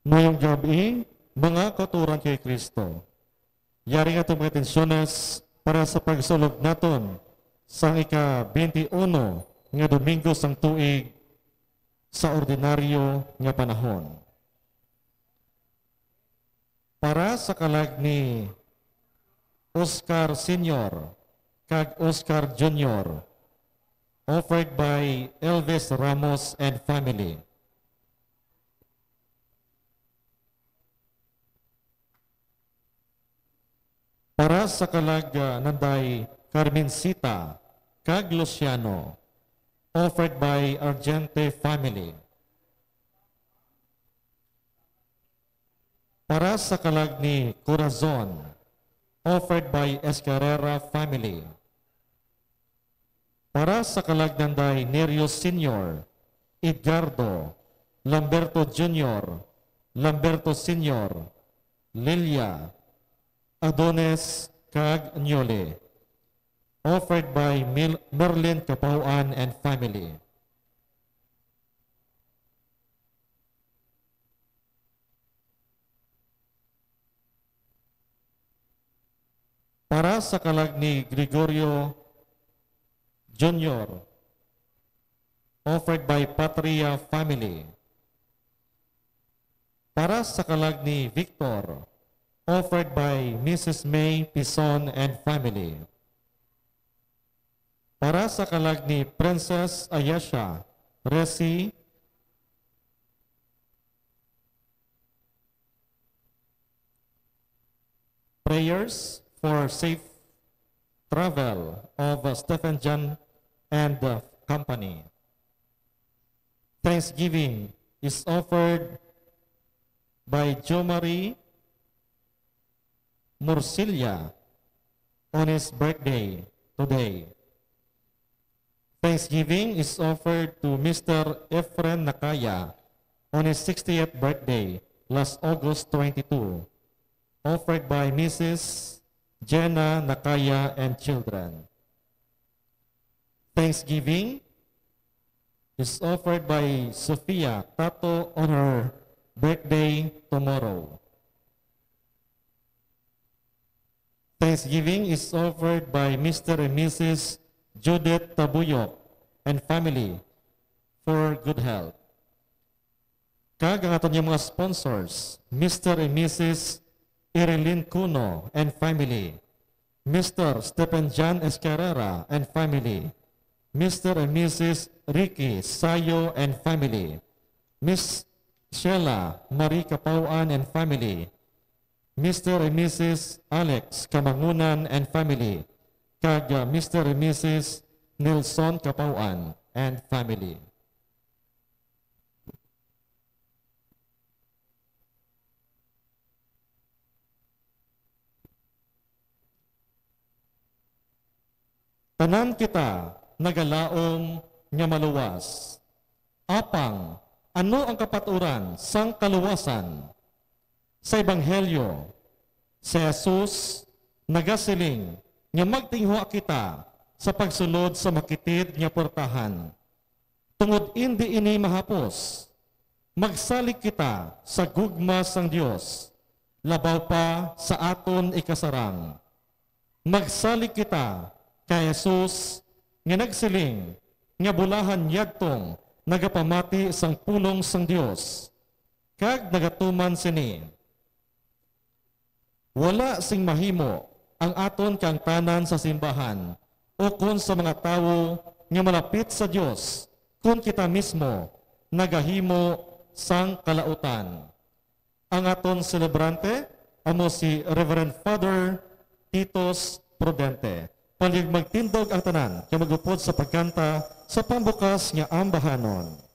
Ngayong gabi, mga katuran kay Kristo, yari nga itong mga tensyones para sa pagsulog naton sa ika-21 nga Domingo sang tuig sa ordinaryo nga panahon. Para sa kalag ni Oscar Sr. kag Oscar Jr. offered by Elvis Ramos and family. Para sa kalag nanday Carmencita kag Luciano, offered by Argente family. Para sa kalag ni Corazon, offered by Escarrera family. Para sa kalag nanday Nerio Sr., Edgardo, Lamberto Jr., Lamberto Sr., Lilia, Adones kag Nyole, offered by Merlin Capauan and family. Para sa kalag ni Gregorio Jr., offered by Patria family. Para sa kalag ni Victor, offered by Mrs. May Pison and family. Para sa kalag ni Princess Ayesha Resi, prayers for safe travel of Stephen John and the company. Thanksgiving is offered by Jo Marie Murcilia on his birthday today. Thanksgiving is offered to Mr. Efren Nakaya on his 60th birthday last August 22, offered by Mrs. Jenna Nakaya and children. Thanksgiving is offered by Sofia Tato on her birthday tomorrow. Thanksgiving is offered by Mr. and Mrs. Judith Tabuyok and family for good health. Kag ang aton yung mga sponsors, Mr. and Mrs. Irilyn Cuno and family, Mr. Stephen John Escarrera and family, Mr. and Mrs. Ricky Sayo and family, Miss Sheila Marie Capauan and family, Mr. and Mrs. Alex Kamangunan and family, kag Mr. and Mrs. Nilson Capauan and family. Tanan kita nagalaom nga maluwas. Apang, ano ang kapaturan sang kaluwasan? Sa Ebanghelyo, si Jesus nagasiling nga magtinghua kita sa pagsulod sa makitid nga portahan. Tungod hindi ini mahapos, magsalik kita sa gugma sang Dios, labaw pa sa aton ikasarang. Magsalik kita kay Jesus nga nagsiling nga bulahan yadtong nagapamati sang pulong sang Dios, kag nagatuman sini. Wala sing mahimo ang aton kang tanan sa simbahan o kun sa mga tawo nga malapit sa Dios kun kita mismo nagahimo sang kalautan. Ang aton celebrante amo si Reverend Father Titos Prudente. Palig magtindog ang tanan kaya magupod sa pagkanta sa pambukas nga ambahanon.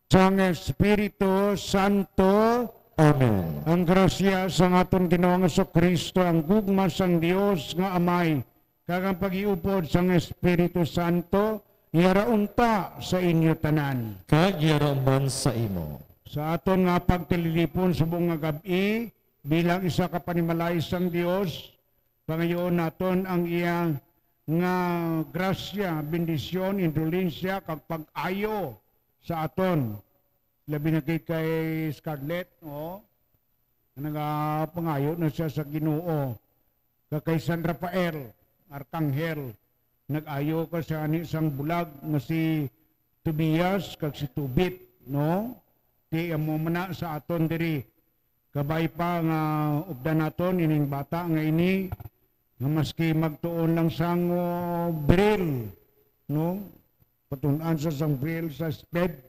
sang Espiritu Santo. Amen. Ang grasya sa aton Ginoong Kristo, ang gugma sang Dios nga Amay, kag ang pag-iupod sang Espiritu Santo, yaraunta sa inyo tanan. Kag yaraman sa imo. Sa aton nga pagtililipon sa buong nga gabi, bilang isa ka panimalay sang Dios, pangayoon naton ang iyang nga grasya, bendisyon, indulensya, kag pag-ayo sa aton. Labi na kay Scarlett, nagapangayo na siya sa Ginoo. Kay San Rafael, Arkanghel, nag-ayo ka sa isang bulag na si Tobias, kag si Tubit, no? Di mo mana sa aton diri. Kabay pa nga ubdan naton ining bata nga ini, nga maski magtuon lang sang braille, no? Patunan sa sang braille sa SPED,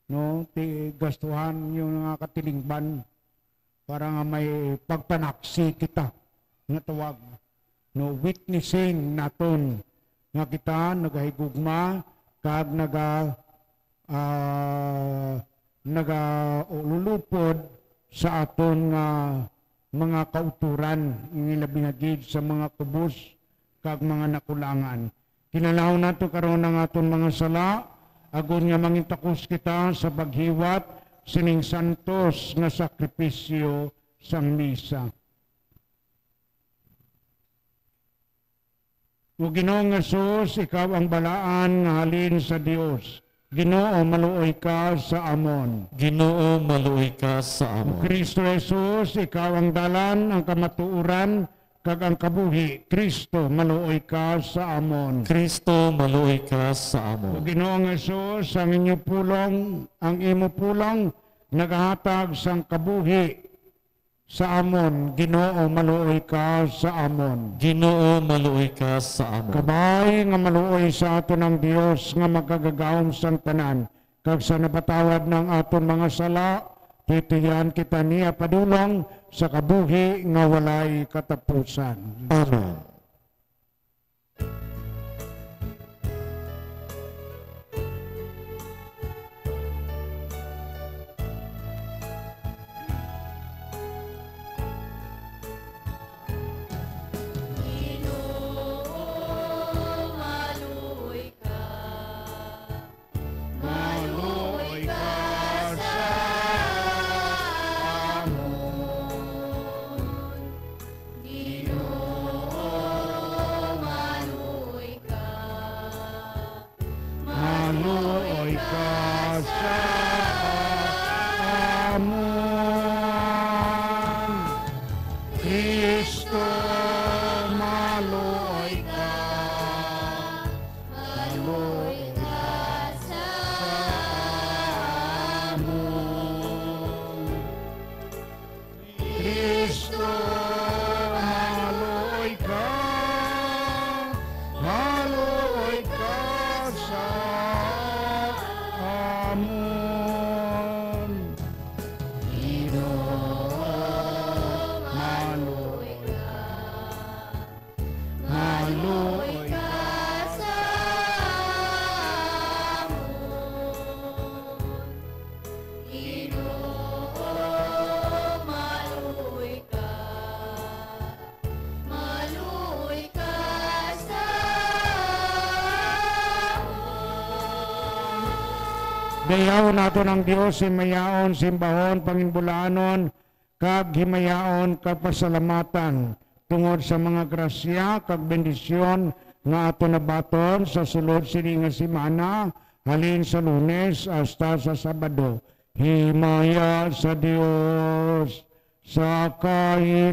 no, ti gastuhan yung nga katilingban para nga may pagpanaksi kita nga tawag, no, witnessing naton nga kita nagahigugma kag ululupod sa aton nga mga kauturan ingilabinagid sa mga kubos kag mga nakulangan. Kinalahon nato karon ang aton mga sala, agon nga mangintakos kita sa paghiwat sining santos nga sakripisyo sang misa. O Ginoong Hesus, ikaw ang balaan nga halin sa Dios. Ginoo, maluoy ka sa amon. Ginoo, maluoy ka sa O amon. Kristo Jesus, ikaw ang dalan, ang kamatuuran, kag ang kabuhi. Kristo, maluoy ka sa amon. Kristo, maluoy ka sa O amon. Ginoong Hesus, ang inyo pulong, ang imo pulong, nagahatag sang kabuhi sa amon. Ginoo, maluoy ka sa amon. Ginoo, maluoy ka sa amon. Kabay nga maluoy sa aton ang Dios nga magagagawom sang tanan. Kag sa napatawad ng aton mga sala, titiyan kita niya padulong sa kabuhi nga walay katapusan. Amen. Maluoy ka sa amon. Maluoy ka sa amon. Kristo, maluoy ka. Maluoy ka sa amon. Kristo, maluoy ka. Maluoy ka sa amon. Maluoy ka. Maluoy ka sa Dayaw nato ng Dios himayaon, simbahon, panginbulanon, kag himayaon kapasalamatan tungod sa mga grasya kag bendisyon nga ato nabaton sa sulod sini nga semana halin sa Lunes hasta sa Sabado. Himaya sa Dios sa kaitaasan.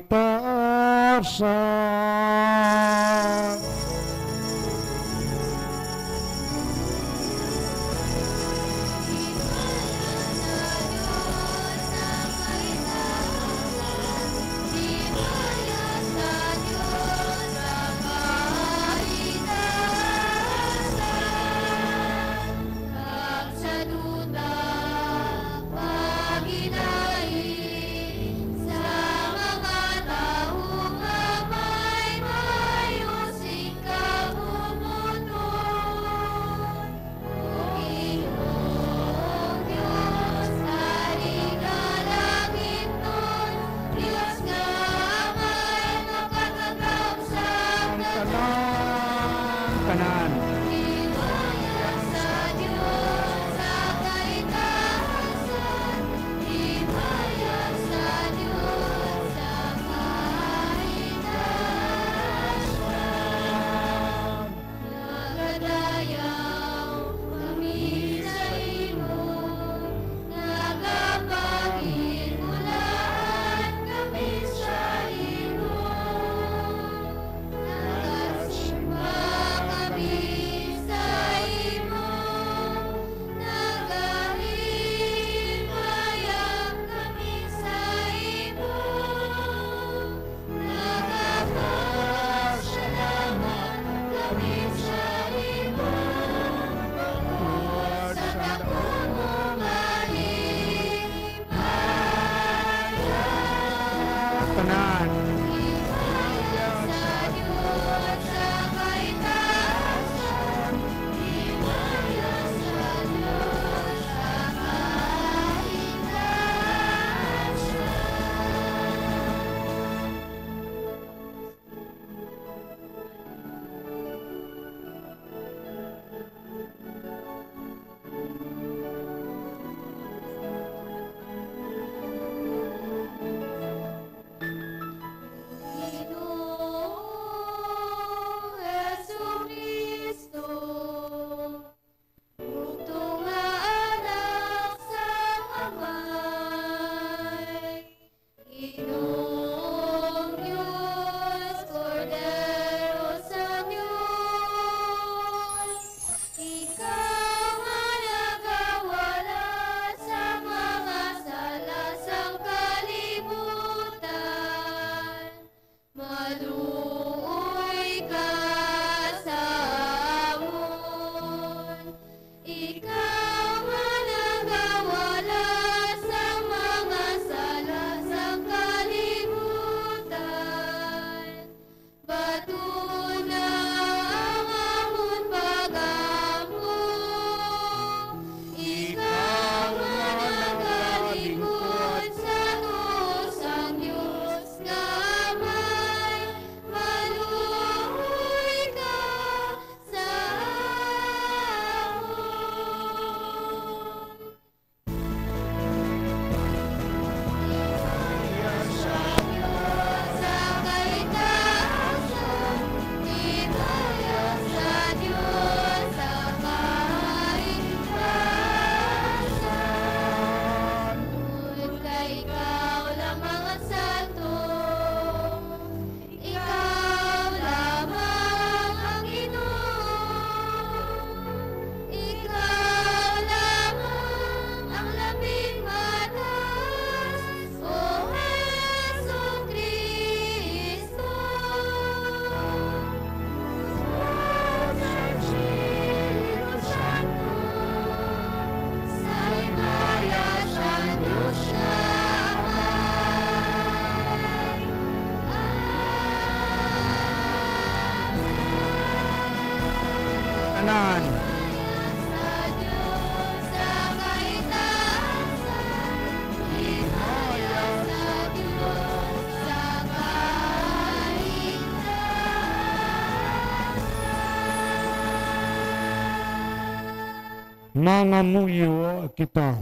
mangamuyo kita.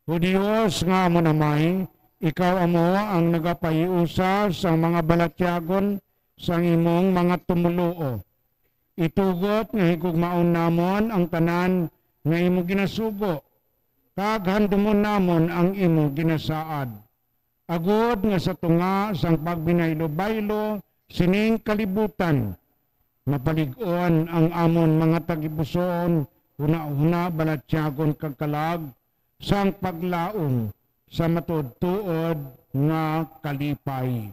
O Diyos nga mo namay, ikaw amo ang nagapayusa sa mga balatyagon sa imong mga tumuluo. Itugot nga higugmaon namon ang tanan nga imo ginasugo, kag handumon namon ang imo ginasaad. Agod nga sa tunga sang pagbinaylo-baylo sining kalibutan, mapalig-on ang amon mga tagipusoon, una-una balatyagon kag kalag, sang paglaom sa matuod-tuod nga kalipay.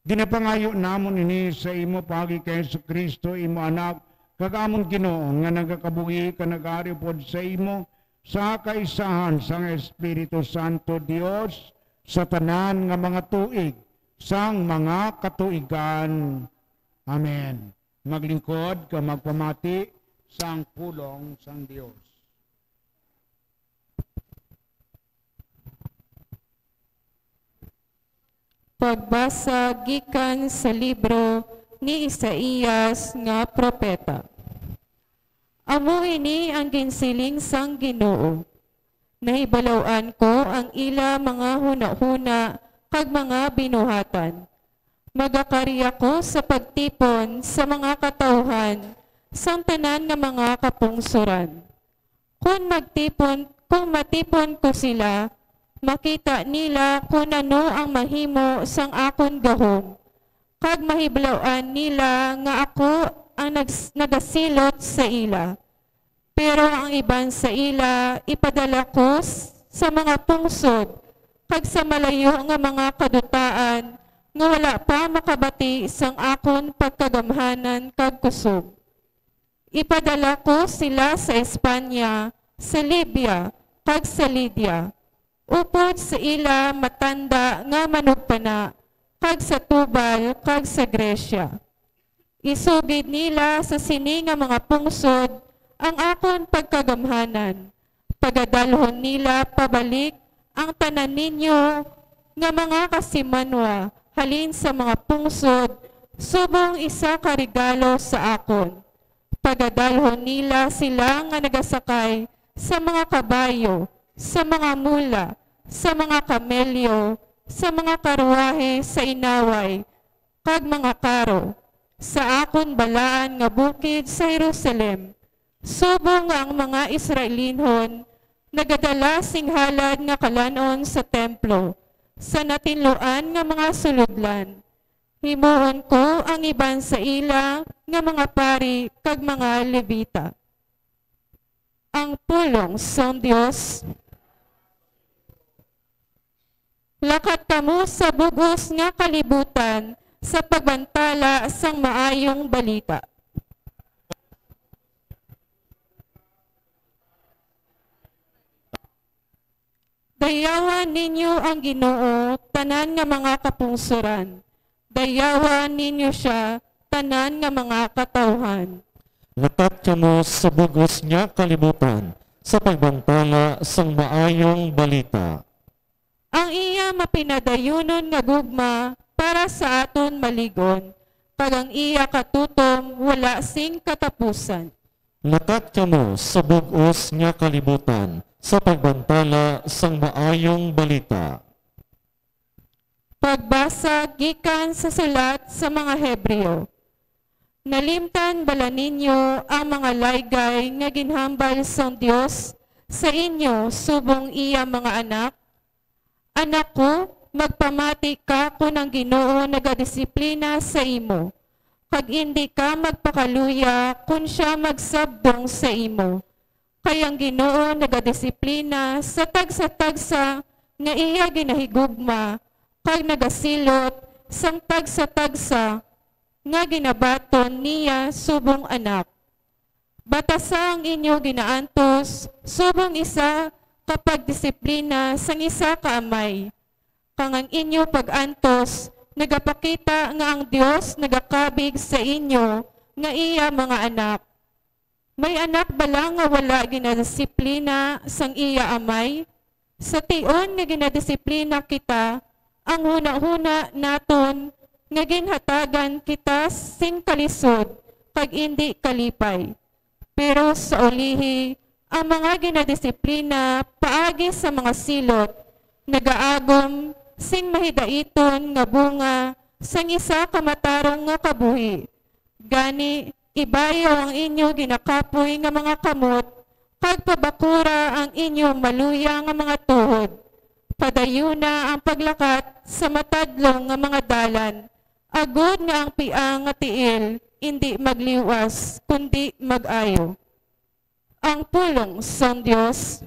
Ginapangayo namon ini sa imo pagi kay Hesus Kristo imo anak, kag amon Ginoo nga nagakabuhi ka nag-ari pod sa imo sa kaisahan sang Espiritu Santo Dios sa tanan nga mga tuig sang mga katuigan. Amen. Maglingkod ka magpamati sang pulong sang Dios. Pagbasa gikan sa libro ni Isaías nga propeta. Amo ini ang ginsiling sang Ginoo. Nahibalawan ko ang ila mga huna-huna kag mga binuhatan. Magakariya ko sa pagtipon sa mga katawhan sang tanan nga mga kapungsuran. Kung matipon ko sila, makita nila kung ano ang mahimo sang akon gahom. Kag mahiblawan nila nga ako ang nagasilot sa ila. Pero ang iban sa ila ipadala ko sa mga pungsod, kag sa malayo nga mga kadutaan, nga wala pa makabati sang akon pagkagamhanan kag kusog. Ipadala ko sila sa Espanya, sa Libya, kag sa Lydia. Upod sa ila matanda nga manugpana, kag sa Tubal, kag sa Gresya. Isugid nila sa sini nga mga pungsod ang akon pagkagamhanan. Pagadalhon nila pabalik ang tanan ninyo nga mga kasimanwa halin sa mga pungsod, subong isa ka regalo sa akon. Pagadalhon nila sila nga nagasakay sa mga kabayo, sa mga mula, sa mga kamelyo, sa mga karwahe sa inaway, kag mga karo, sa akon balaan nga bukid sa Jerusalem. Subong nga ang mga Israelinhon nagadala singhalad nga kalanon sa templo, sa natinluan nga mga suludlan. Himuon ko ang iban sa ila nga mga pari kag mga Levita. Ang pulong sa Dios. Lakat kamo sa bugos nga kalibutan sa pagbantala sang maayong balita. Dayawan ninyo ang Ginoo, tanan nga mga kapungsuran. Dayawan ninyo siya, tanan nga mga katawhan. Lakat kamo sa bugos nga kalibutan sa pagbantala sang maayong balita. Ang iya mapinadayunon nga gugma para sa aton maligon, kag ang iya katutom wala sing katapusan. Lakat kamo sa bugos nga kalibutan sa pagbantala sang maayong balita. Pagbasa gikan sa sulat sa mga Hebreo. Nalimtan bala ninyo ang mga laygay nga ginhambal sang Dios sa inyo subong iya mga anak? Anak ko, magpamati ka kung ang Ginoo nagadisiplina sa imo, kag hindi ka magpakaluya kung siya magsabdong sa imo. Kayang Ginoo nagadisiplina sa tagsa-tagsa nga iya ginahigugma, kag nagasilot sang tagsa-tagsa nga ginabaton niya subong anak. Batasa ang inyo ginaantos subong isa kapag disiplina sang isa ka amay. Kang ang inyo pag-antos nagapakita nga ang Dios nagakabig sa inyo nga iya mga anak. May anak bala nga wala ginadisiplina sang iya amay? Sa tion nga ginadisiplina kita, ang huna-huna naton nga ginhatagan kita sing kalisod, kag indi kalipay. Pero sa ulihi, ang mga ginadisiplina paagi sa mga silot, nagaagom sing mahidaiton nga bunga sang isa kamatarong nga kabuhi. Gani, ibayaw ang inyo ginakapoy nga mga kamot, kag pabakura ang inyo maluya nga mga tuhod. Padayuna ang paglakat sa matadlong nga mga dalan, agod nga ang piang nga tiil, hindi magliwas, kundi mag-ayo. Ang pulong sa Diyos.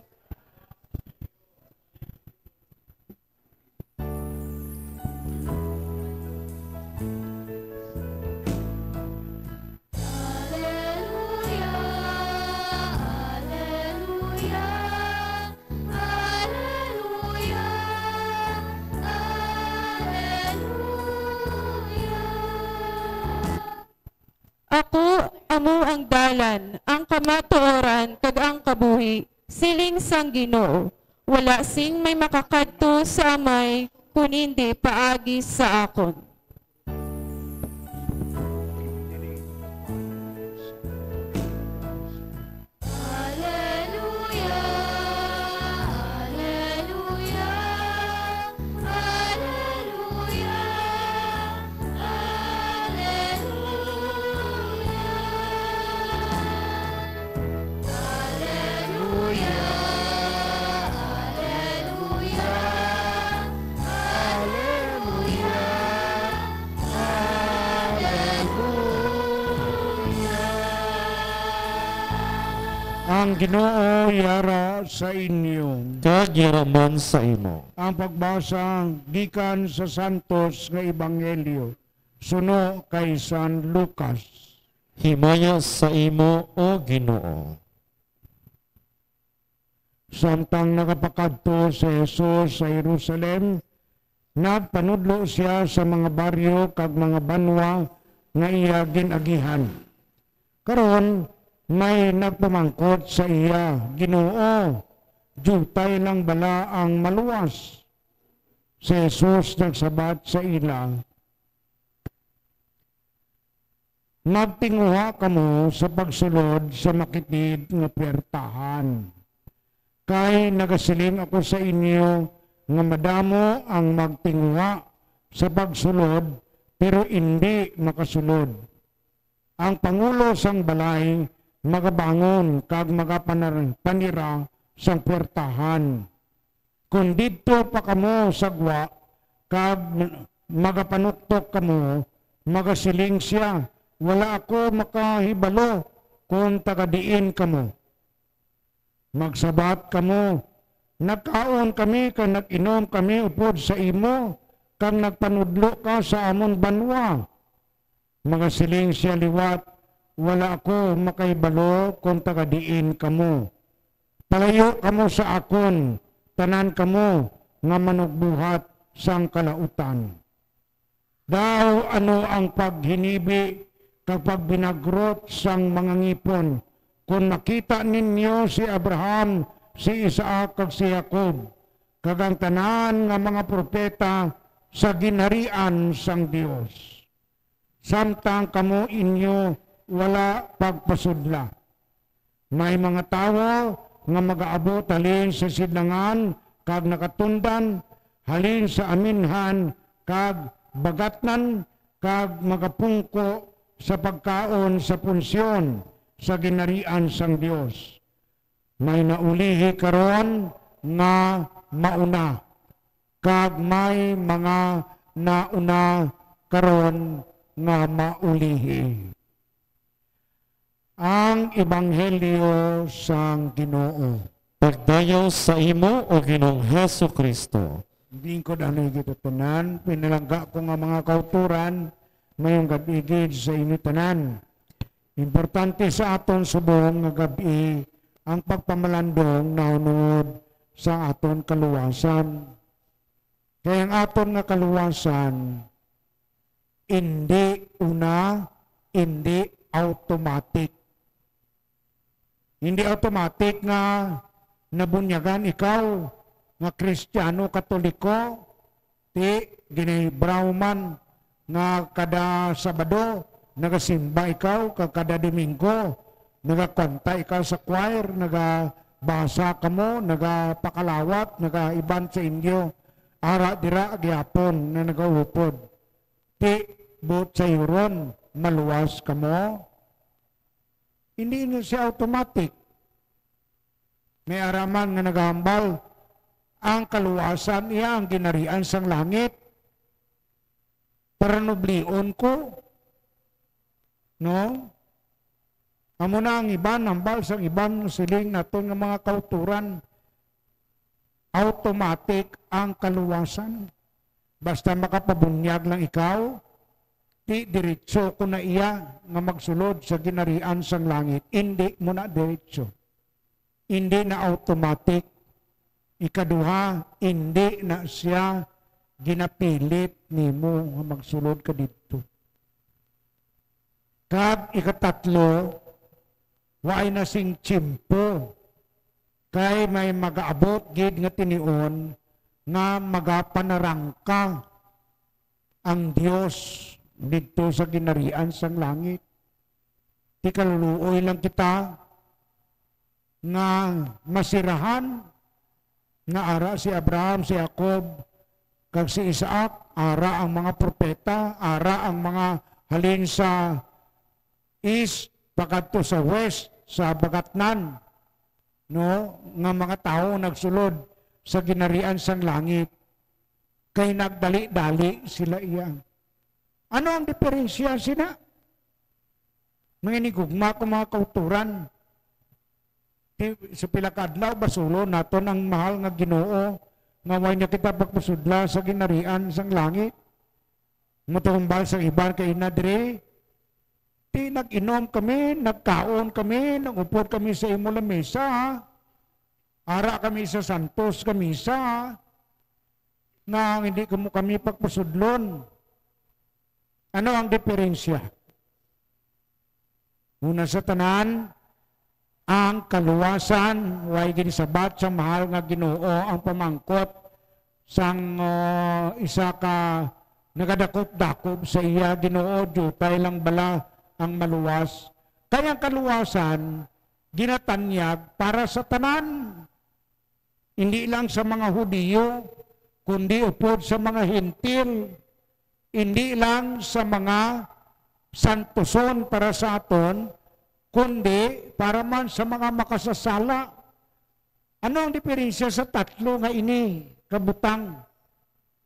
Ako, amo ang dalan, ang kamatuoran, kag ang kabuhi, siling sang Ginoo. Wala sing may makakadto sa amay, kun hindi paagi sa akon. Ang Ginoo yara sa inyo. Kag yaraman sa imo. Ang pagbasa gikan sa Santos nga Ebanghelyo suno kay San Lucas. Himaya sa imo, O Ginoo. Samtang nakapakadto si Jesus sa Jerusalem, nagpanudlo siya sa mga baryo kag mga banwa nga iya ginagihan. Karon may nagpamangkot sa iya, Ginoo, jutay lang bala ang maluwas. Si Jesus nagsabat sa ila, magtinguha kamo sa pagsulod sa makitid nga puwertahan. Kay nagasiling ako sa inyo nga madamo ang magtinguha sa pagsulod pero hindi makasulod. Ang pangulo sang balay magabangon kag magapanira sang puwertahan. Kung dito pa kamo sagwa kag magapanuktok kamo, magasiling siya, wala ako makahibalo kung tagadiin kamo. Magsabat kamo, nagkaon kami kag nag-inom kami upod sa imo, kag nagpanudlo ka sa amon banwa. Magasiling siya liwat, wala ako makaibalo kung tagadiin kamo. Palayo kamo sa akon, tanan kamo nga manugbuhat sang kalautan. Daw ano ang paghinibi kapag binagrot sang mga ngipon, kung nakita ninyo si Abraham, si Isaac kag si Jacob, kag ang tanan nga mga propeta sa ginharian sang Dios. Samtang kamo inyo wala pagpasudla. May mga tawo nga magaabot halin sa sidlangan kag nakatundan, halin sa aminhan kag bagatnan kag magapungko sa pagkaon sa punsyon sa ginarian sang Dios. May naulihi karon nga mauna kag may mga nauna karon nga maulihi. Ang Ebanghelyo sang Ginoo. Pagdayaw sa imo, O Ginoong Hesu Kristo. Hindi ko danoy gitutunan, pinalangga ko nga mga kauturan, mayong gabigid sa inyo tanan. Importante sa aton subong nga gabi ang pagpamalandong naunod sa aton kaluwasan. Kaya ang aton nga kaluwasan, hindi una, hindi automatic. Hindi automatic nga nabunyagan ikaw nga Kristiyano Katoliko, ti ginay Brahman nga kada Sabado nagasimba ikaw kada Domingo, nagakanta ikaw sa choir, nagabasa ka mo, nagapakalawat, nagaiban sa inyo, ara dira gyapon na nagaupod. Ti but sa yuron, maluwas ka mo. Hindi na siya automatic. May araman nga nagahambal, ang kaluwasan iya ang ginarian sang langit. Para nublion ko. No? Amo na ang iban, hambal sang iban siling naton nga mga kauturan. Automatic ang kaluwasan. Basta makapabunyag lang ikaw, ti diretso ko na iya nga magsulod sa ginarian sang langit. Hindi mo na diretso. Hindi na automatic. Ikaduha, hindi na siya ginapilit nimo nga magsulod ka dito. Kag ikatatlo, waay na sing tsimpo. Kay may magaabot gid nga tinion nga magapanarangka ang Dios dito sa ginarian sang langit. Ti kaluluoy lang kita nga masirahan nga ara si Abraham, si Jacob, kag si Isaac, ara ang mga propeta, ara ang mga halin sa east, pagkadto sa west, sa bagatnan, no, nga mga tao nagsulod sa ginarian sang langit, kay nagdali-dali sila iya. Ano ang diferensya sina? Mga inigugma ko mga kauturan, sa pilakadlaw basulo naton ang mahal nga Ginoo nga way niya kita pagpasudla sa ginarian sang langit. Mutumbal sa iban kay inadre, ti nag-inom kami, nagkaon kami, nangupod kami sa imo lamesa, ara kami sa santos kamisa, nga hindi kami pagpasudlon. Ano ang diferensya? Una sa tanan, ang kaluwasan, way ginisabat sa mahal nga Ginoo ang pamangkot sang isa ka nagadakop-dakop sa iya Ginoo, jutay lang bala ang maluwas. Kaya ang kaluwasan, ginatanyag para sa tanan. Hindi lang sa mga Hudiyo, kundi upod sa mga Hintil. Hindi lang sa mga santuson para sa aton, kundi para man sa mga makasasala. Ano ang diferensya sa tatlo nga ini, kabutang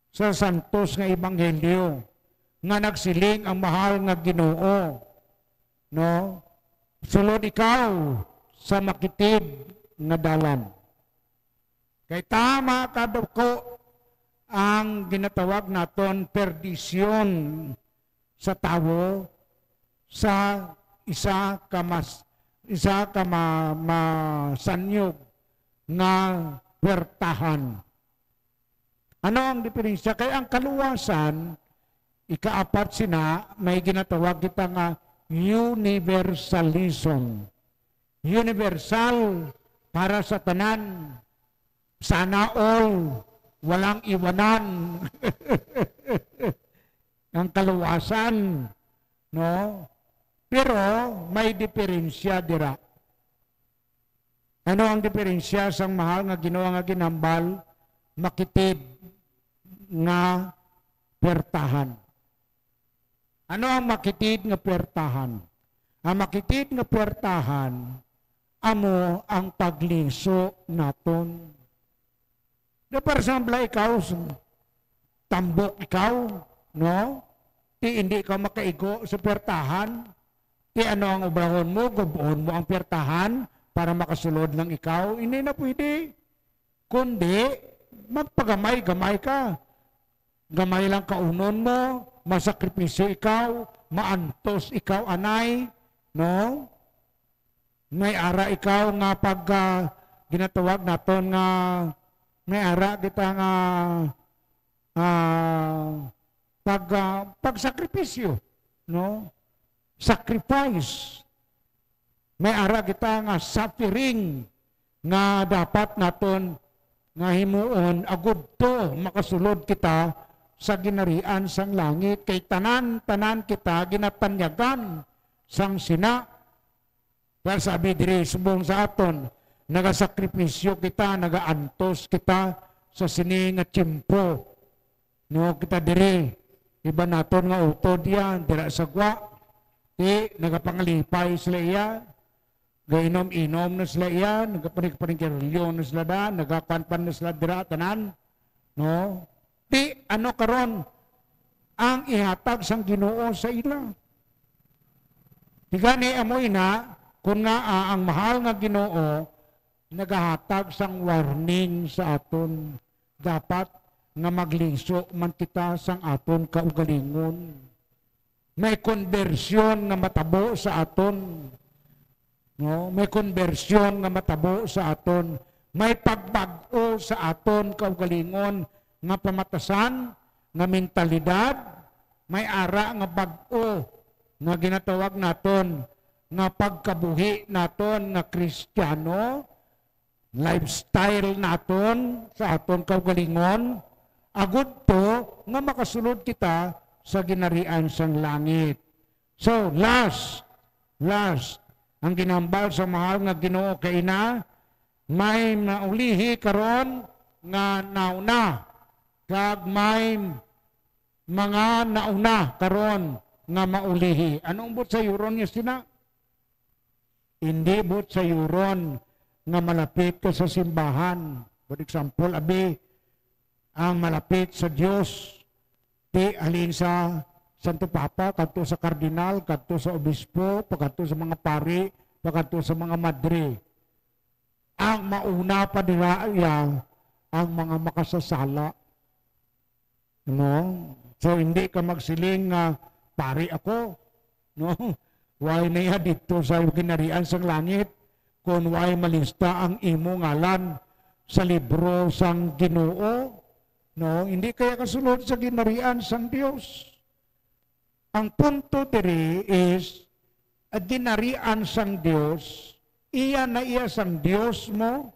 sa santos nga ebanghelyo, nga nagsiling ang mahal nga Ginoo? No? Sulod ikaw sa makitid nga dalan. Kay tama kadako ang ginatawag naton perdisyon sa tawo sa isa ka masanyog nga wertahan. Ano ang diferensya? Kaya ang kaluwasan, ikaapat sina, may ginatawag kita nga universalism. Universal para sa tanan. Sana all, walang iwanan. Ang kaluwasan, no? Pero may diferensya dira. Ano ang diferensya sang mahal nga Ginoo nga ginambal? Makitid nga pertahan. Ano ang makitid nga pertahan? Ang makitid nga pertahan, amo ang pagliso naton. Na para example, ikaw, tambok ikaw, no? Ti hindi ka makaigo sa pertahan. Ti ano ang obrahon mo, gubuon mo ang pertahan para makasulod lang ikaw. Hindi na pwede. Kundi, magpagamay-gamay ka. Gamay lang kaunon mo, masakripisyo ikaw, maantos ikaw anay, no? May ara ikaw nga pag ginatawag naton nga may ara kita nga pagsakripisyo, no? Sacrifice. May ara kita nga suffering nga dapat naton nga himuon agud to makasulod kita sa ginarian sang langit. Kay tanan kita ginatanyagan sang sina. Pero sabi diri subong sa aton, nagasakripisyo kita, nagaantos kita sa sini nga tiyempo. No, kita diri, iba naton nga utod yan, dira sagwa, nagapangalipay sila iya, gainom-inom na sila iya, nagapanig-panigiryo na sila da, nagakanpan na sila dira, tanan. No? Ano karon ang ihatag sang Ginoo sa ila? Di gani amoy na, kung nga ang mahal nga Ginoo, nagahatag sang warning sa aton. Dapat nga magliso man kita sang aton kaugalingon. May konbersyon nga matabo sa aton. No? May konbersyon nga matabo sa aton. May pagbag-o sa aton kaugalingon nga pamatasan, nga mentalidad, may ara nga bag-o nga ginatawag naton nga pagkabuhi naton nga Kristiyano, lifestyle naton sa aton kaugalingon, agud to nga makasulod kita sa ginarian sang langit. So, last, ang ginambal sa mahal nga Ginoo kay na, may maulihi karon nga nauna, kag may mga nauna karon nga maulihi. Anong but sa yuron niya sina? Hindi but sa yuron nga malapit ka sa simbahan. For example, abi, ang malapit sa Dios, di halin sa Santo Papa, kadto sa kardinal, kadto sa obispo, pagkadto sa mga pari, pagkadto sa mga madre. Ang mauna pa dira ang mga makasasala. No? So hindi ka magsiling nga pari ako. No? Why na dito sa ginarian sang langit kung why malista ang imo ngalan sa libro sang Ginoo. No, hindi kaya kasulod sa ginarian sang Dios. Ang punto diri is at ginarian sang Dios, iya na iya sang Dios mo,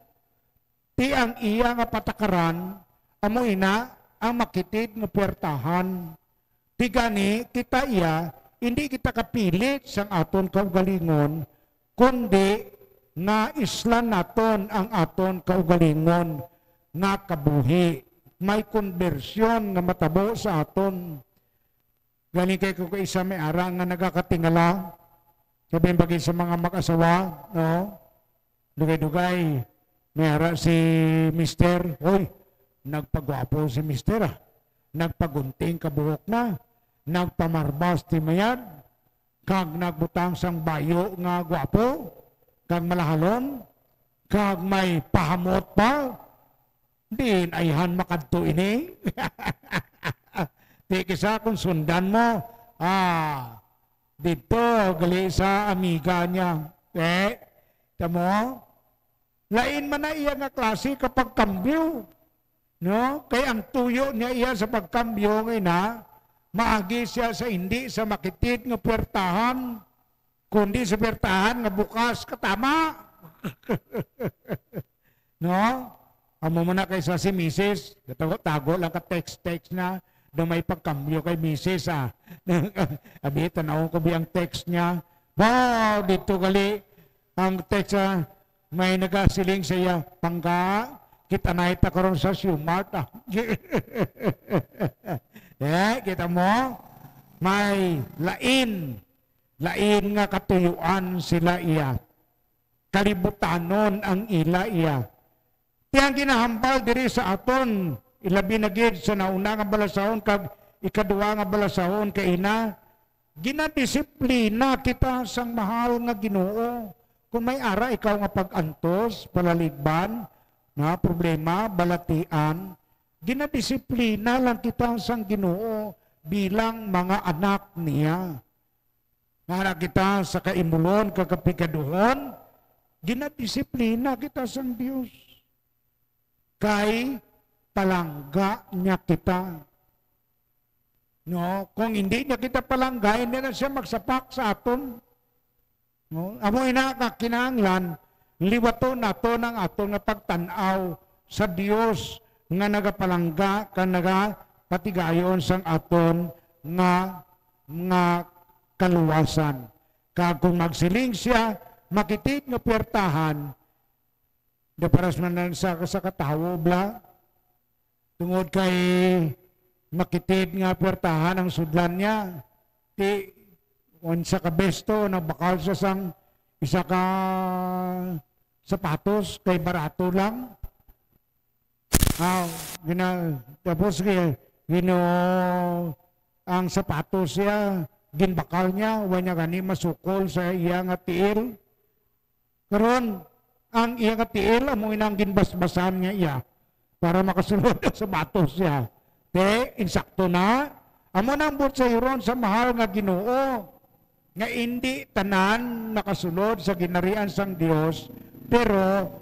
ti ang iya nga patakaran, amo ina ang makitid nga puwertahan. Ti gani kita iya, hindi kita kapilit sang aton kaugalingon, kundi na islan naton ang aton kaugalingon nga kabuhi. May konbersyon nga matabo sa aton. Gani kay ko isa may ara nga nagakatingala, sabihin bagay sa mga mag-asawa, no? Dugay-dugay, may ara si Mister, hoy, nagpagwapo si Mister ah. Nagpagunting kabuhok na, nagpamarbas ti mayad, kag nagbutang sang bayo nga gwapo, kag malahalon, kag may pahamot pa, din ayhan makadto ini. Di kisa kung sundan mo, dito gali sa amiga niya. Tamo, lain man na iya nga klase kapag kambyo. No? Kaya ang tuyo niya iya sa pagkambyo ngayon na, maagi siya sa hindi sa makitid nga puwertahan, kundi sa puwertahan nga bukas katama. No? Amo mo na kay sa si Mrs. Tago lang ka text na na may pagkambyo kay Mrs. Abi, tanawin ko biyang text niya. Wow, dito gali ang text may nagasiling siya, pangga, kita na ita karon sa Sumart. Kita mo, may lain nga katuyuan sila iya. Kalibutanon ang ila iya. Tiyang ginahambal diri sa aton, ilabi na gid sa nauna nga balasahon, kag ikaduwa nga balasahon kay ina, ginadisiplina kita sang mahal nga Ginoo. Kung may ara ikaw nga pag-antos, palaligban, na problema, balatian, ginadisiplina lang kita sang Ginoo bilang mga anak niya. Nara kita sa kaimulon, kakapigaduhon, ginadisiplina kita sang Dios. Kay palangga niya kita. No, kung hindi niya kita palangga, hindi na siya magsapak sa aton. No, amo ina ka kinahanglan liwato nato ng aton nga pagtan-aw sa Dios nga nagapalangga kan patigayon sang aton nga kaluwasan. Kag kung magsiling siya, makitid nga puwertahan, da paras man sa katawo bla, tungod kay makitid nga puwertahan ang sudlan niya, ti sa kabesto, nagbakal siya sang isa ka sapatos, kay barato lang. Tapos ang sapatos siya, ginbakal niya, wanya gani masukol sa iya nga tiil. Karon ang iya nga tiil, amoy nang ginbasbasan niya iya, para makasulod ang sapatos siya. Insakto na, amo nang butsayron sa mahal nga Ginoo, nga hindi tanan nakasulod sa ginarian sang Dios, pero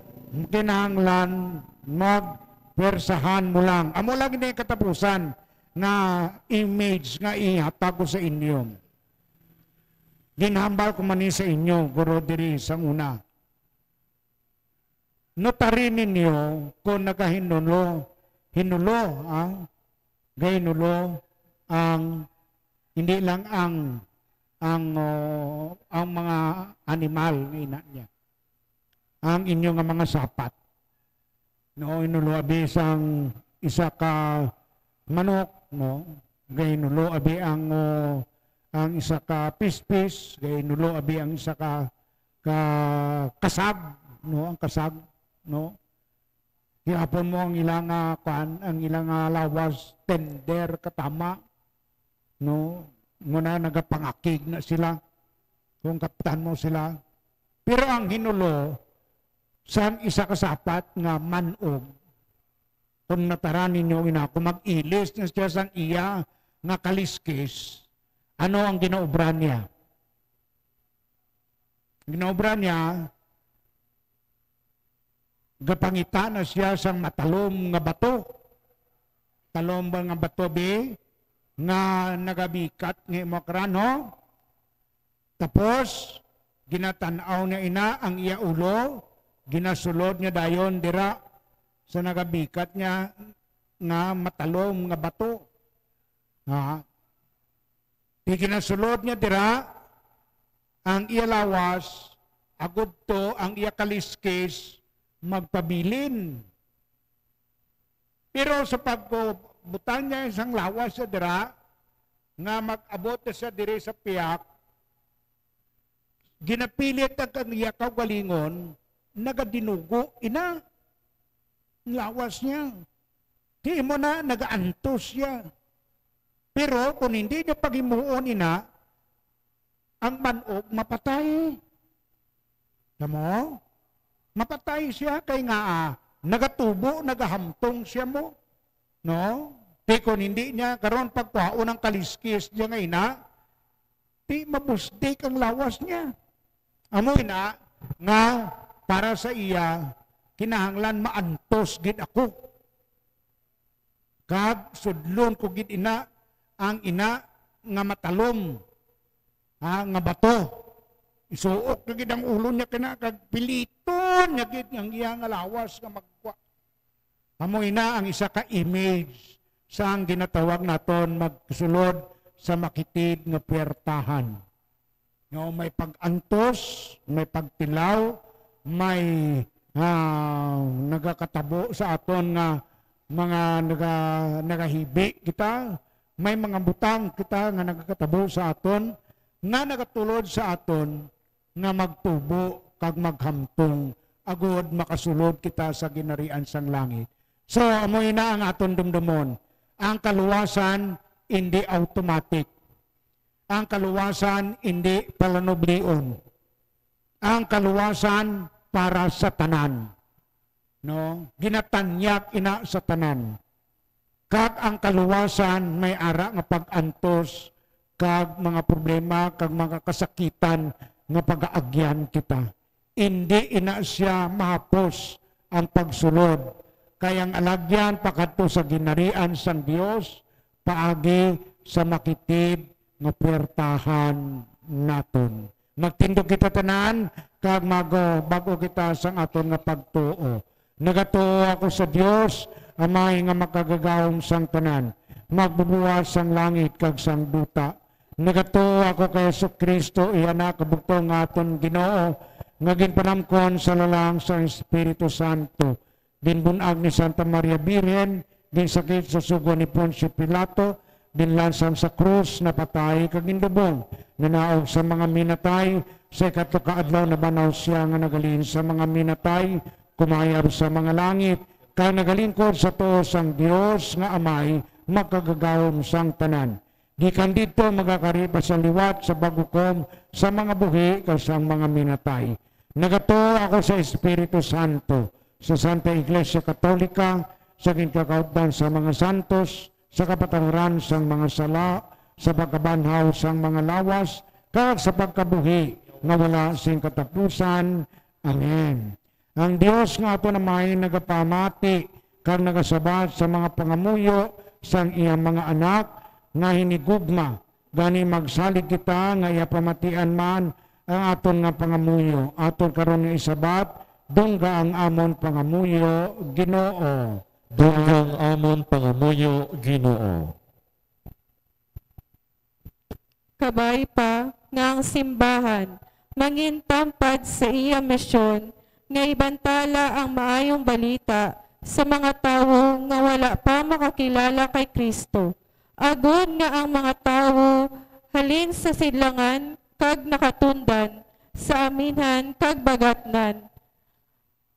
kinahanglan magpersahan mo lang. Amo lang ini katapusan na image nga ihatag ko sa inyo. Ginhambal ko man sa inyo, guro diri sang una. Notarin ninyo kung nagahinulo, gahinulo ang hindi lang ang mga animal ina niya. Ang inyo nga mga sapat. No, inulo abi sang isa ka manok, no. Gahinulo abi ang isa ka pispis, gahinulo abi ang isa ka kasag, no, ang kasag, no. Hihapon mo ang ilang ang ilang lawas tender katama, no. Muna nagapangakig na sila kung kapitan mo sila. Pero ang hinulo sang isa kasapat nga manog, kung nataran ninyo kung mag-ilis na siya sang iya nga kaliskis, ano ang ginaobra niya? Ginaobra niya, gapangita na siya sang matalom nga bato. Talom ba nga bato be? Nga nagabikat ng makrano. Tapos, ginatanaw niya ina ang iya ulo, ginasulod niya dayon dira sa nagabikat niya nga matalom nga bato. Ginasulod niya dira ang iya lawas, agud to ang iya kaliskis magpabilin. Pero sa pagbutan niya isang lawas sa dira, nga mag-abot sa diri sa piyak, ginapilit ang kaniya kagalingon, nagadinugo, ina, lawas niya. Di mo na, nagaantos siya. Pero kung hindi niya paghimuon, ina, ang manok mapatay. Tamo? Mapatay siya, kay nga, nagatubo, nagahamtong siya mo. No? Di kung hindi niya, karon pagkuhaon ng kaliskis niya nga ina, di mabusdik ang lawas niya. Amo ina, nga para sa iya, kinahanglan maantos gid ako. Kag sudlon ko gid ina, ang ina nga matalom, nga bato. Isuok na gid ang ulo niya kina, kag piliton niya gid ang iya nga lawas nga magkuha. Amo ina ang isa ka image sa ang ginatawag naton magsulod sa makitid nga puwertahan. No, may pag-antos, may pagtilaw, may nagakatabo sa aton nga mga nagahibi kita, may mga butang kita nga nagakatabo sa aton, nga nagatulod sa aton nga magtubo kag maghamtong agod makasulod kita sa ginarian sang langit. So, amoy na ang aton dumdumon. Ang kaluwasan, hindi automatic. Ang kaluwasan, hindi palanoblion. Ang kaluwasan, para sa tanan. No? Ginatanyak ina sa tanan. Kag ang kaluwasan, may ara nga pag-antos, kag mga problema, kag mga kasakitan, nga pag-aagyan kita. Hindi ina siya mahapos ang pagsulod. Kayang alagyan pakadto sa ginarian sang Dios, paagi sa makitid nga puwertahan naton. Magtindog kita tanan, kag bago kita sang aton nga pagtuo. Nagatuo ako sa Dios, amay nga makagagawom sang tanan. magbubuwas sang langit kag sang duta. Nagatuo ako kay Kristo iyana kabugtong aton Ginoo nga ginpanamkon sa lalang sa Espiritu Santo. Ginbunag ni Santa Maria Birhen, ginsakit sa sugo ni Poncio Pilato, ginlansang sa krus na patay kag gindubong. Nanaog sa mga minatay, sa ikatlong kaadlaw na banaw siya nga nagalin sa mga minatay, kumayar sa mga langit, kag nagalingkod sa tuos ang Dios nga Amay, makagagawom sang tanan. Gikan dito magakaripa sa liwat sa bagukom sa mga buhi kasang mga minatay. Nagatuo ako sa Espiritu Santo, sa Santa Iglesia Katolika, sa ginkakautan sa mga santos, sa kapatawaran sang mga sala, sa pagkabanhaw sang mga lawas, kag sa pagkabuhi nga wala sing katapusan. Amen. Ang Dios nga ato na may nagapamati kag nagasabat sa mga pangamuyo sang iyang mga anak nga hinigugma, gani magsalig kita nga iya pamatian man ang aton nga pangamuyo. Aton karon nga isabat, dungga ang amon pangamuyo, Ginoo. Dungga ang amon pangamuyo, Ginoo. Kabay pa nga ang simbahan, mangintampad sa iya misyon, nga ibantala ang maayong balita sa mga tawo nga wala pa makakilala kay Kristo. Agod nga ang mga tawo halin sa sidlangan kag nakatundan, sa aminhan kag bagatnan.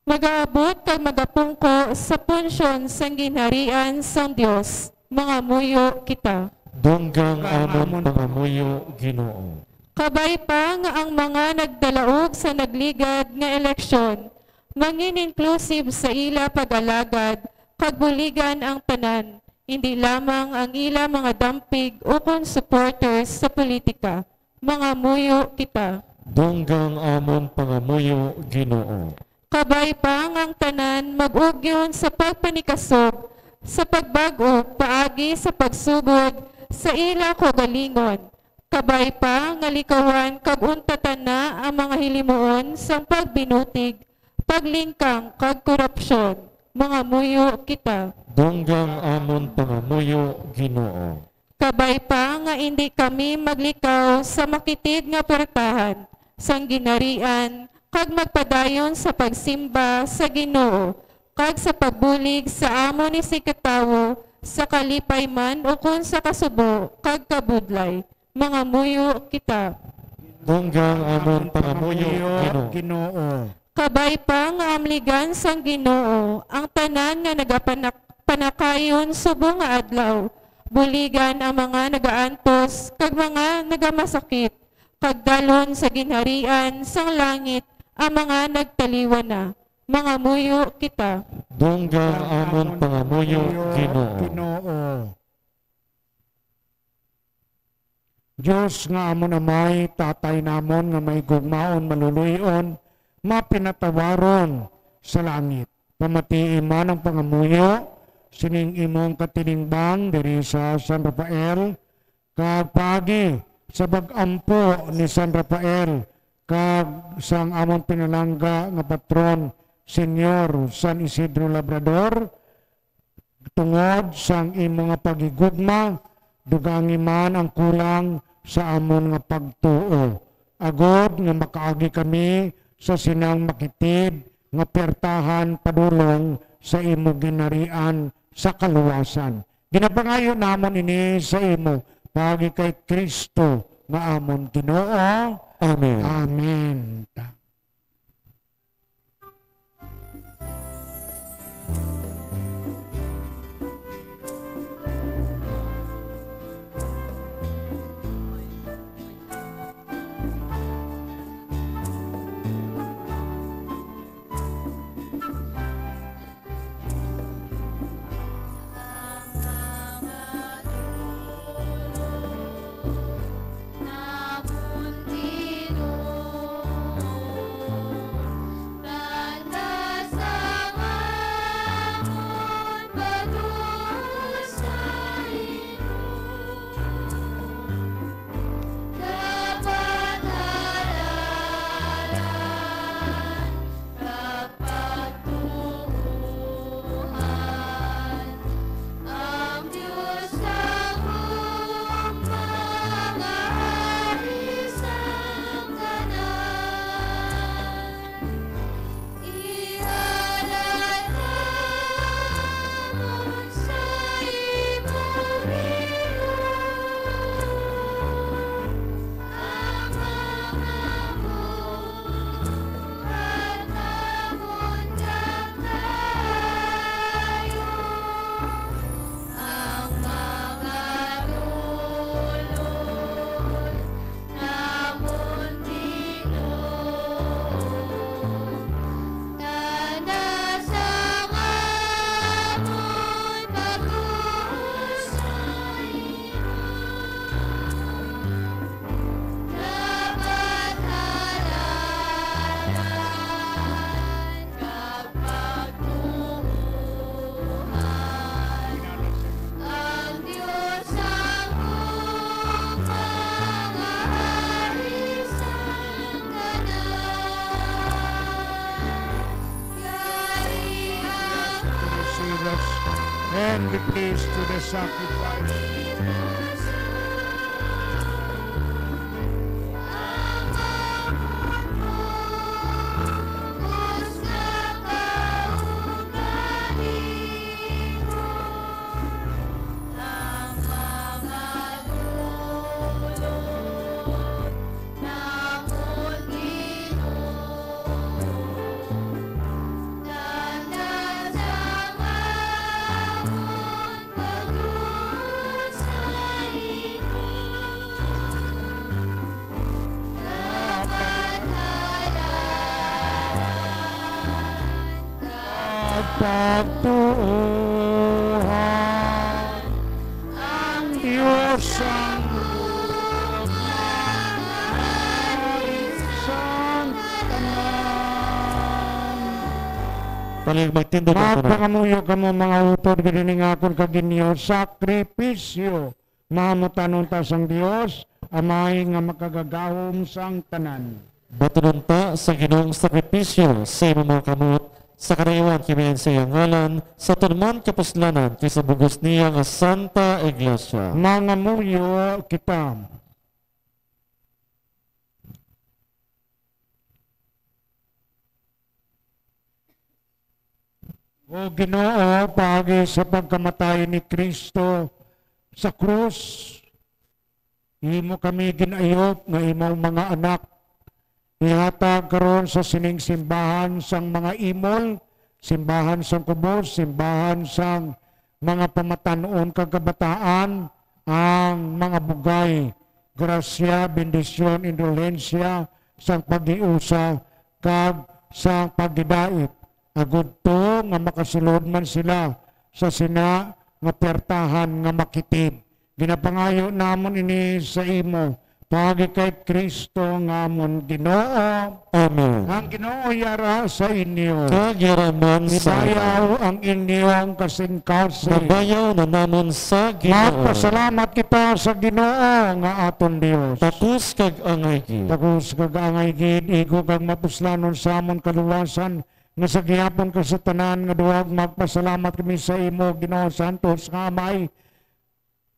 Magaabot kag magapungko sa punsyon sang ginharian sang Dios, mga muyo kita. Dunggang amon pangamuyo, Ginoo. Kabay pa nga ang mga nagdalaog sa nagligad nga eleksyon, mangin inclusive sa ila pag-alagad, kag buligan ang tanan, hindi lamang ang ila mga dampig o kon supporters sa politika, mga muyo kita. Dunggang amon pangamuyo, Ginoo. Kabay pa ang tanan mag-ugyon sa pagpanikasog, sa pagbago, paagi sa pagsugod, sa ila kogalingon. Kabay pa nga likawan kag untatan na ang mga hilimuon sang pagbinutig, paglingkang kag korupsyon, mga muyo kita. Dunggang amon pangamuyo, Ginoo. Kabay pa nga hindi kami maglikaw sa makitid nga pertahan, sang ginarian, kag magpadayon sa pagsimba sa Ginoo, kag sa pagbulig sa amo ni sikatawo, sa kalipay man o kung sa kasubo, kag kabudlay, mga muyo kita. Dunggang amon pangamuyo, Ginoo. Ginoo. Kabay pa nga amligan sang Ginoo, ang tanan nga nagapanakayon subong nga adlaw, buligan ang mga nagaantos, kag mga nagamasakit, kag dalon sa ginharian sang langit, ang mga nagtaliwan na, mga muyo kita. Dunggang amon pangamuyo, Ginoo. Ginoo. Diyos nga amon amay, tatay namon nga may gugmaon maluluyon, mapinatawaron sa langit. Pamatiin man ang pangamuyo, sining imong katiningbang diri sa San Rafael, kag pagi sa bagampo ni San Rafael, kag sang amon pinalangga nga patron, Senyor San Isidro Labrador, tungod sang imong nga pagigugma, dugangi man ang kulang sa amon nga pagtuo. Agod nga makaagi kami sa sinang makitid nga pertahan padulong sa imo ginarian sa kaluwasan. Ginapangayo namon ini sa imo pagi kay Kristo nga amon Ginoo. Amen. Amen. Namun tidur and be pleased to the sacrifice. Pagtuhan ang Diyos ang isang tanan. Paling magtindog ako na. Magpangamuyo ka mo mga utod, ginining akon kaginyo, sakripisyo, mamutanong ta sang Diyos, amay nga makagagahom sang tanan. Batunon ta sa Ginoong sakripisyo sa imong mga kamot, sa karaywan kimayan sa iyang ngalan, sa tunman kapuslanan, kaysa bugos niya nga Santa Iglesia. Mangamuyo kita. O Ginoo, pagi sa pagkamatay ni Kristo sa krus, imo kami ginayop nga imong mga anak, ihatag karon sa sining simbahan sang mga imol, simbahan sang kubos, simbahan sang mga pamatanon kagabataan, ang mga bugay, grasya, bendisyon, indulensya, sang pag-iusa, kag sang pagdidait. Agud to nga makasulod man sila sa sina nga pertahan nga makitid. Ginapangayo namon ini sa imo, pagi kay Kristo nga amon Ginoo. Amen. Ang Ginoo yara sa inyo. Kagyaraman sa Ibayaw ang inyong kasing-kasing. Mabayaw na namon sa Ginoo. Magpasalamat kita sa Ginoo nga aton Dios. Takus kag angay gid. Tagus kag angay gid, igo kag mapuslanon sa amon kaluwasan, nga sa gihapon ka sa tanan nga duwag magpasalamat kami sa imo, Ginoo Santos, nga amay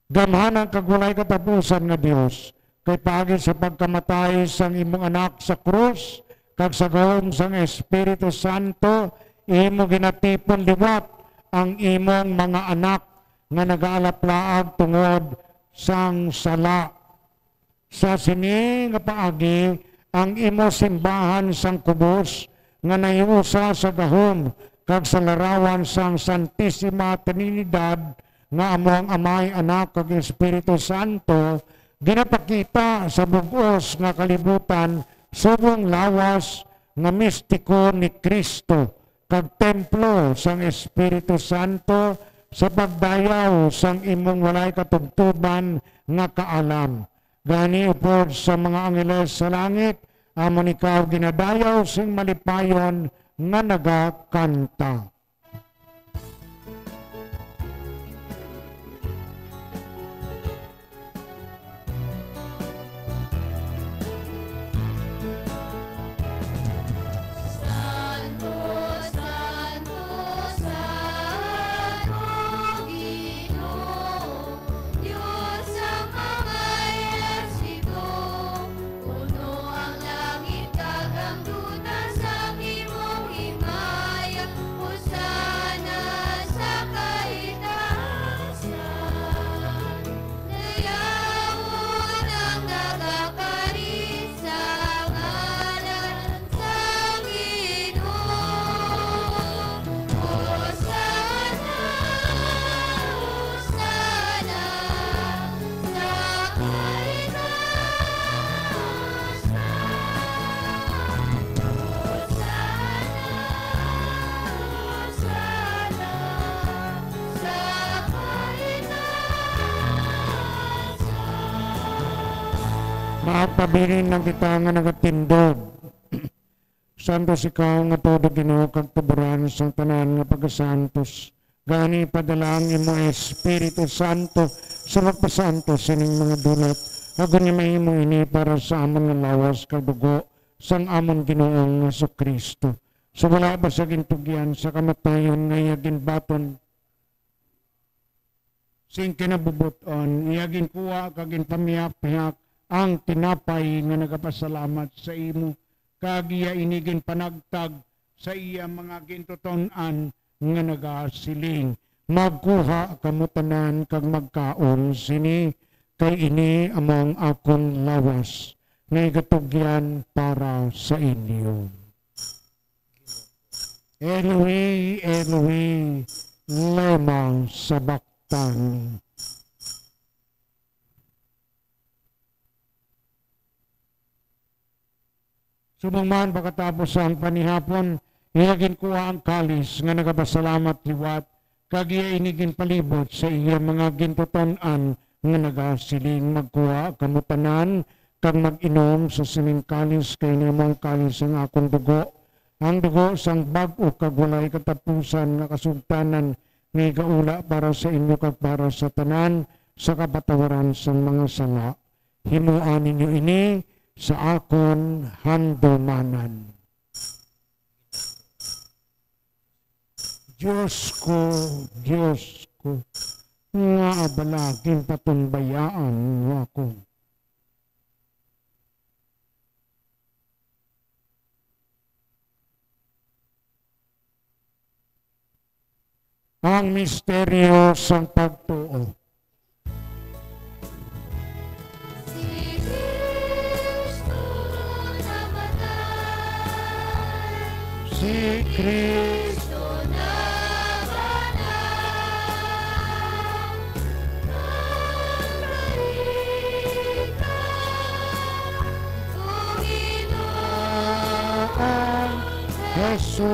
gamhanan kag walay katapusan nga Dios. Kay pagi sa pagkamatay sang imong anak sa krus, kag sa gahom sang Espiritu Santo, imo ginatipon liwat ang imong mga anak nga nagaalaplaag tungod sang sala. Sa sini nga paagi, ang imo simbahan sang kubos, nga naiusa sa gahom, kag sa larawan sang Santissima Trinidad, nga among amay, anak, kag Espiritu Santo, ginapakita sa bugos nga kalibutan subong lawas nga mistiko ni Kristo kag templo sang Espiritu Santo sa pagdayaw sang imong walay katugtuban nga kaalam. Gani upod sa mga angeles sa langit, amon ikaw ginadayaw sing malipayon nga nagakanta. Pabilin ng kita nga nagatindog. Santos ikaw nga todo Ginoo kag tuburan sang tanan nga pagasantos. Gani padala ang imo Espiritu Santo sa magpasantos sining mga dulat. Agon niya mahimo ini para sa amon nga lawas kag dugo sang amon Ginoong Jesucristo. So wala ba sa gintugyan sa kamatayon nga ginbaton sing kinabubuton, iyagin kuha kagin pamiyak-piyak ang tinapay nga nagapasalamat sa imo, kag iya inigin panagtag sa iya mga gintuton-an nga nagasiling. Magkuha kamo tanan kag magkaon sini, kay ini among akong lawas nga igatugyan para sa inyo. Eloi, Eloi, lema sabachthani. Sumangman pagkatapos ang panihapon, iyagin kuha ang kalis nga nagapasalamat liwat, kag iya inigin palibot sa iya mga gintuton-an nga nagasiling. Magkuha kamutanan kag mag-inom sa sining kalis, kay namang kalis ang akong dugo, ang dugo sang bag-o kag walay katapusan nga kasugtanan nga igaula para sa inyo kag para sa tanan sa kapatawaran sang mga sala. Himuan ninyo ini sa akon handumanan. Diyos ko, nga abalagin patumbayaan mo ako. Ang misteryo sang pagtuo. Si Kristo namatay, Si Kristo Kristo nabanal, nagraikan, o Ginoong Jesus.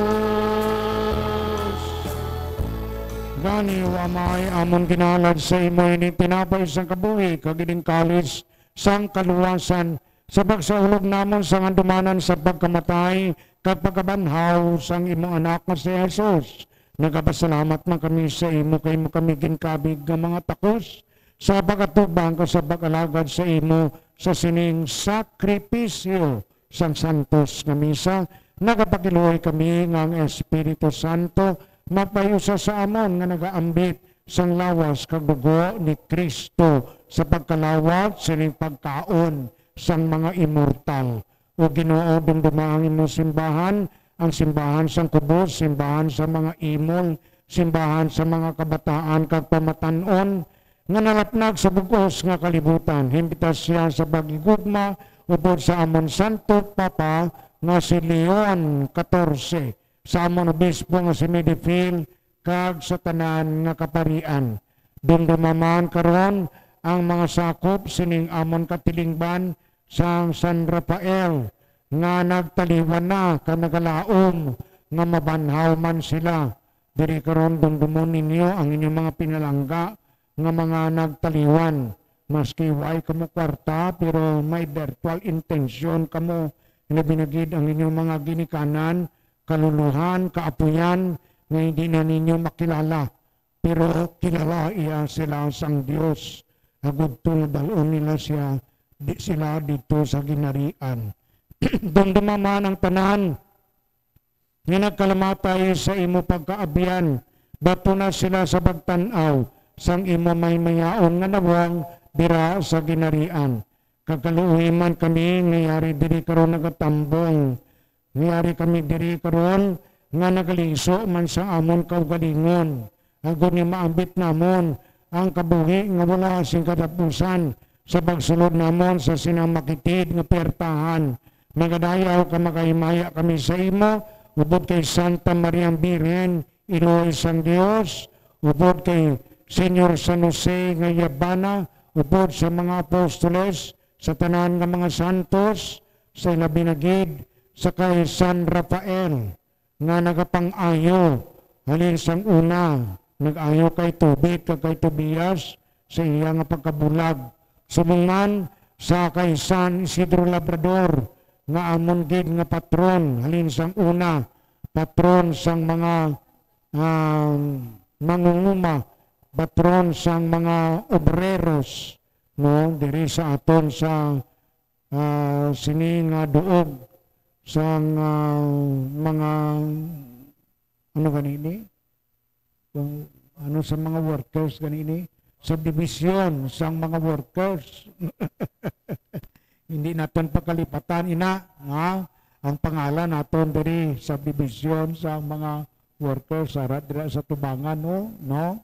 Gani wamay amon ginalad sa imo ini tinapay sang kabuhi kag ining kalis sang kaluwasan sa pagsaulog namon sang andumanan sa pagkamatay kag pagkabanhaw sang imo anak nga si Jesus. Nagapasalamat man kami sa imo kay mo kami ginkabig nga mga takos sa pagkatubang ko sa pag-alagad sa imo sa sining sakripisyo sang santos nga misa. Nagapakiluoy kami nga ang Espiritu Santo mapayusa sa amon nga nagaambit sang lawas kag dugo ni Kristo sa pagkalawat sining pagkaon sang mga immortal. O Ginoo, dumdumaang imo simbahan, ang simbahan sang kubos, simbahan sa mga imol, simbahan sa mga kabataan kag pamatanon nga nalapnag sa bugos nga kalibutan. Himpitas siya sa pagigugma ubod sa amon Santo Papa nga si Leon 14, sa amon obispo nga si Medifil kag sa tanan nga kaparian. Dumdumaman karon ang mga sakop sining amon katilingban sang San Rafael nga nagtaliwan na kanagalaom nga mabanhaw man sila. Diri karon dumdumon ninyo ang inyong mga pinalangga nga mga nagtaliwan. Maski way kamo kwarta pero may virtual intention kamo na binagid ang inyong mga ginikanan, kaluluhan, kaapuyan nga hindi na ninyo makilala. Pero kilala iya sila sang Diyos. Agudto dalon nila sila dito sa ginarian. Dumdumaman ang tanan nga nagkalamatay sa imo pagkaabian. Bato na sila sa pagtanaw sang imo may mayaon nga nawang dira sa ginarian. Kakaluhiman kami ngayari diri karon nagatambong. Ngayari kami diri karon nga nagaliso man sa amon kaugalingon. Agon ni maambit namon ang kabuhi nga wala sing katapusan sa pagsulod namon sa sinamakitid nga pertahan. Magadayaw ka makahimaya kami sa imo, ubod kay Santa Maria Birhen, Iloy sang Dios, ubod kay Senyor San Jose nga yabana, ubod sa mga apostoles, sa tanan nga mga santos, sa ilabinagid, sa kay San Rafael, nga nagapang-ayo, halin sang una, nag-ayo kay Tubit, kay Tobias, sa iya nga pagkabulag. Sumungan sa kay San Isidro Labrador, nga amon gid nga patron, halin sang una, patron sang mga mangunguma, patron sang mga obreros, no, diri sa aton sa sini nga duog sang mga ano ganini, ano sa mga workers ganini, subdivision sang mga workers. Hindi naton pagkalipatan ina nga ang pangalan naton diri subdivision sang mga workers ara dira sa tubangan no.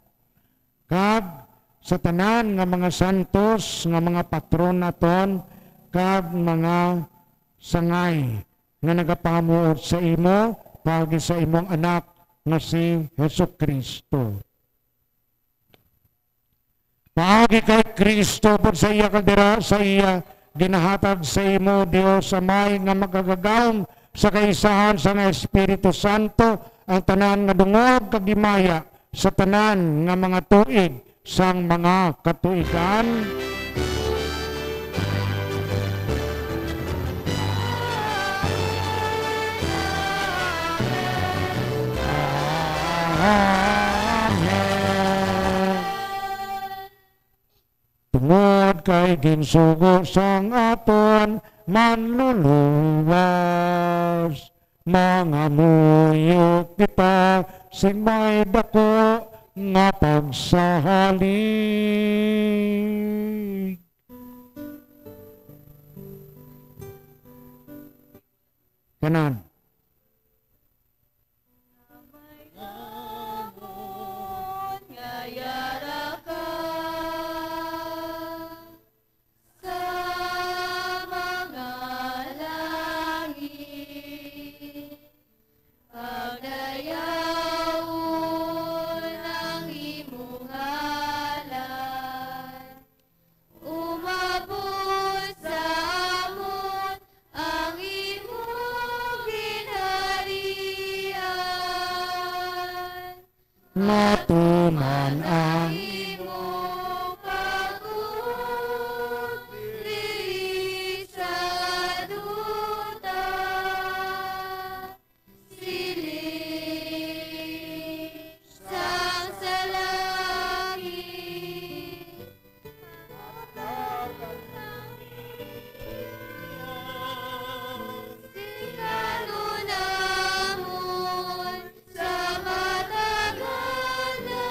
Kag sa tanan nga mga santos nga mga patron naton kag mga sangay nga nagapamuot sa imo pagi sa imong anak nga si Hesukristo. Paagi kay Kristo po sa iya kaldera sa iya ginahatag sa imo Dios Amay nga magagagawng sa kaisahan sa Espiritu Santo ang tanan nga dungog kag himaya sa tanan nga mga tuig sang mga katuigan. Tungod kay ginsugo sang aton manluluwas, mga muyok kita sing may dako nga pagsahalig. Kanan. Matuman ang imong pag-uot diri sa duta, siling sang salangit. Singanunamon sa matagal na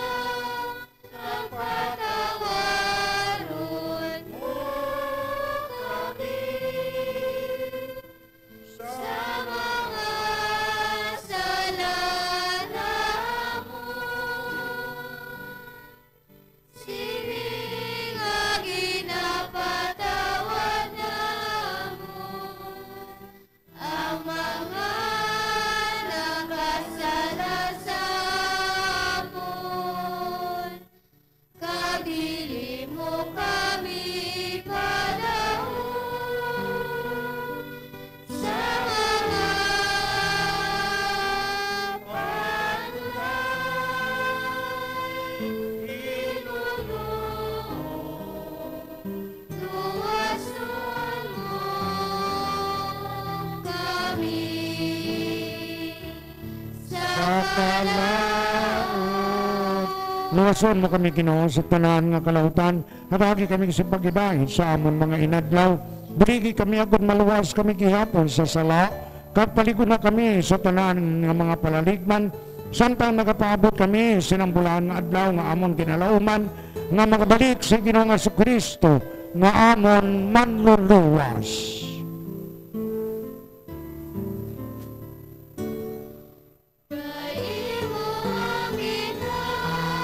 ang patawaron mo kami sa mga sala namon. Sining nga ginapatawad namon ang mga nakasala sa amon. Kadili mo kami palahon sa mga panuray. Luwason mo kami sa kalaot. Luwason mo kami Ginoo sa tanan nga kalautan. Hatagi kami sa pagibahid sa amon mga inadlaw. Birigi kami agud maluwas kami gihapon sa sala. Kag paligod na kami sa tanan nga mga palaligman. Samtang nagapaabot kami sinambulan nga adlaw nga amon kinalauman nga magabalik sa Ginoong Jesucristo nga amon manluluwas. kay imo ang ginharian,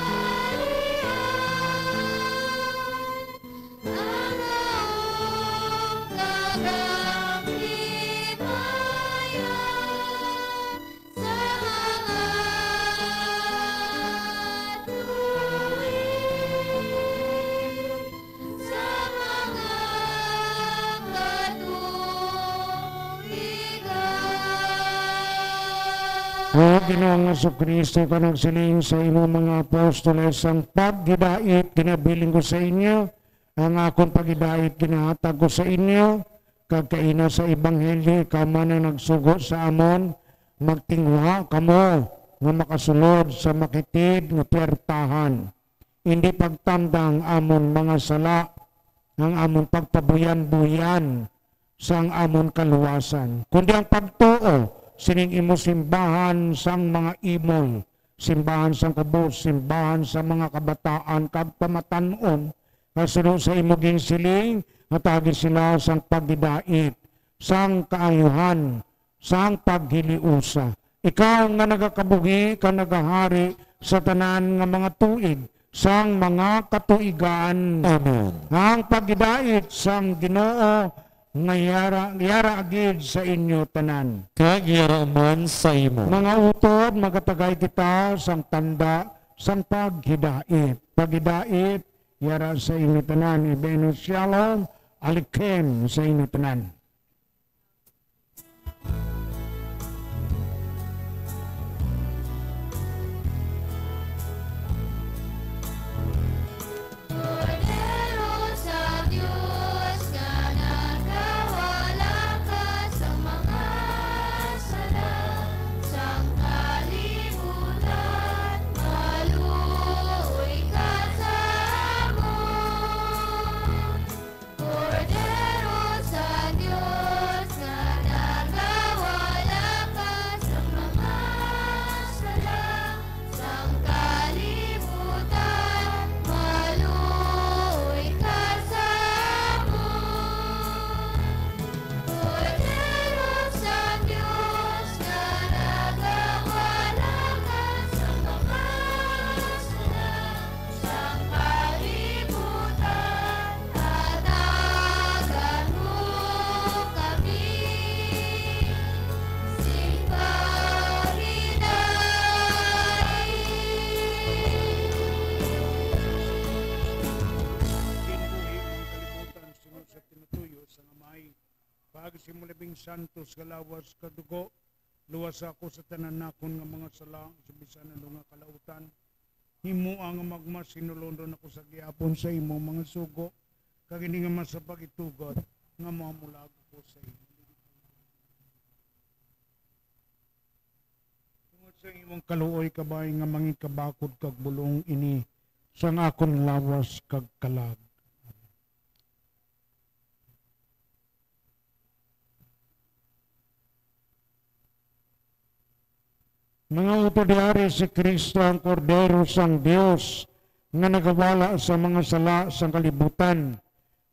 ang aong kagamhimayan sa mga tuwing, sa mga katuigan. O Ginoong Jesucristo ka nagsiling sa imo mga apostoles ang paghidait kinabiling ko sa inyo, ang akong paghidait kinahatag ko sa inyo, kag kaina sa ebanghelyo kamo na nagsugo sa amon, magtingwa kamo nga makasulod sa makitid nga puwertahan. Hindi pagtandang amon mga sala, ang amon pagpabuyan-buyan sang amon kaluwasan, kundi ang pagtuo sining imo simbahan sang mga imol simbahan sang kubos, simbahan sa mga kabataan, kag pamatanon, kasunod sa imuging siling, hatagi sila sang pagdidait, sang kaayuhan, sang paghiliusa. Ikaw nga nagakabuhi, ka nagahari sa tanan nga mga tuig, sang mga katuigan. Amen. Ang pagdidait sang Ginoo nga yara agid sa inyo tanan. Kagiyaraman sa imo. Mga utod, magatagay kita sang tanda, sang paghidait. Paghidait, yara sa inyo tanan. Ibenu shalom, alikem sa inyo tanan. Cordero sa Diyos nga nagkawala ka sa mga sala, sang kalibutan, maluoy ka sa amon. Cordero sa Diyos nga nagkawala ka sa mga sala, sang kalibutan, maluoy ka sa amon. Cordero sa Diyos nga nagawala ka sa mga sala, sang kalibutan, hatagan mo kami, sing Kinuhi ang kalibutan sunod sa tinutuyo sa ngamay. Pagsimulabing santos kalawas kadugo, luwas ako sa tanan nakon nga mga sala, sa bisan na nga kalautan. Himo ang magmas sinulondon ako sa gihapon sa imo mga sugo, kag hindi nga mas sa pagitugot nga mamulag ko sa imo. Tungod sa imong kaluoy kabay nga mangin kabakod kag bulong ini, sang akon lawas kag kalag. Mga utodiyari si Kristo ang kordero sang Dios nga nagawala sa mga sala sang kalibutan.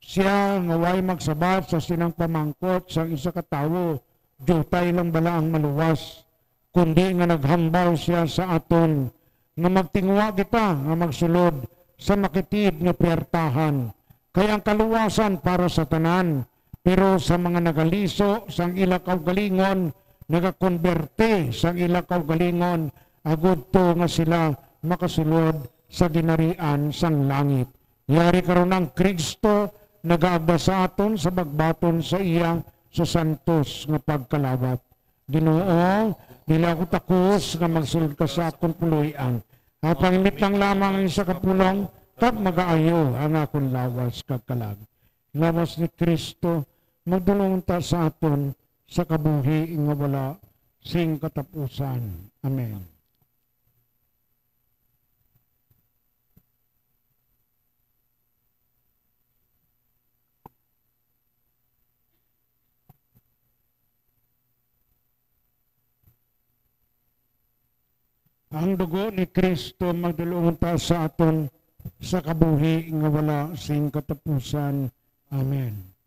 Siya nga way magsabat sa sinang pamangkot sang isa ka tawo, jutay lang bala ang maluwas, kundi nga naghambal siya sa aton nga magtingwa kita nga magsulod sa makitid nga pertahan. Kaya ang kaluwasan para sa tanan, pero sa mga nagaliso sang ila kaugalingon, nagakonberte sang ila kaugalingon, agud to nga sila makasulod sa ginarian sang langit. Yari karon ang Kristo nagaagda sa aton sa bagbaton sa iya sa santos nga pagkalawat. Ginoo, dili ako takos nga magsulod ka sa akon puloy-an. At pangimit lang lamang ang isa kapulong, kag magaayo ang akon lawas kag kalag. Lawas ni Kristo, magdulong ta sa aton sa kabuhi nga wala sing katapusan. Amen. Ang dugo ni Kristo magdulong ta sa aton sa kabuhi nga wala sing katapusan. Amen.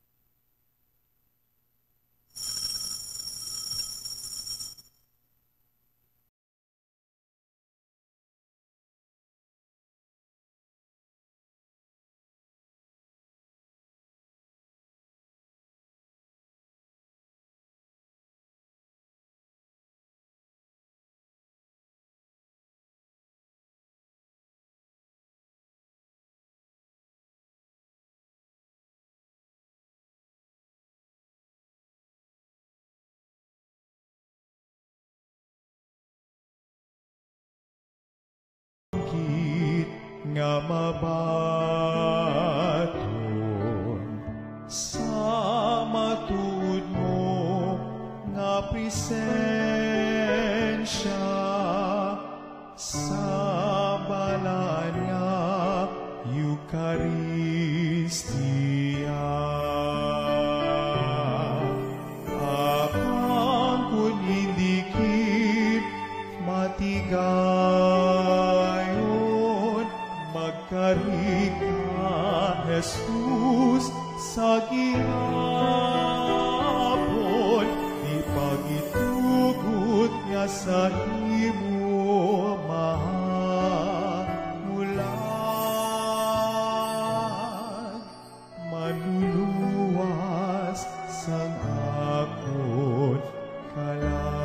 nga mabaton sa matuod mo nga presensya sa balan nga Eucharistia. Akang kun indikit matigas Dayon magkarika, Jesus, sa gihapon, di pagitugot nga sa imo mahulan. Manluluwas sang akon kalan.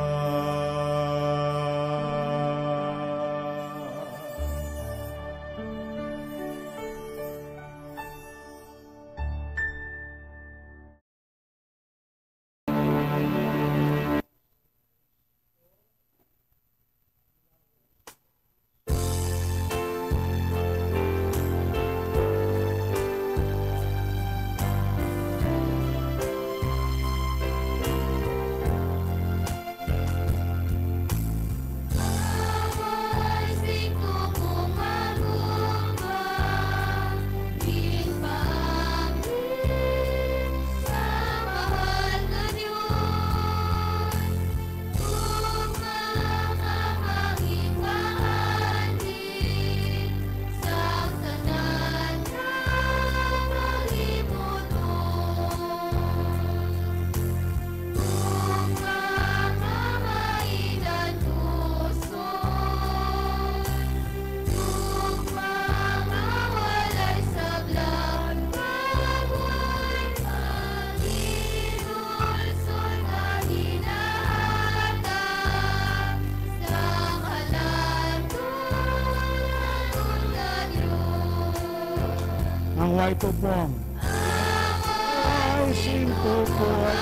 Ang white upong. Ay, singkukot.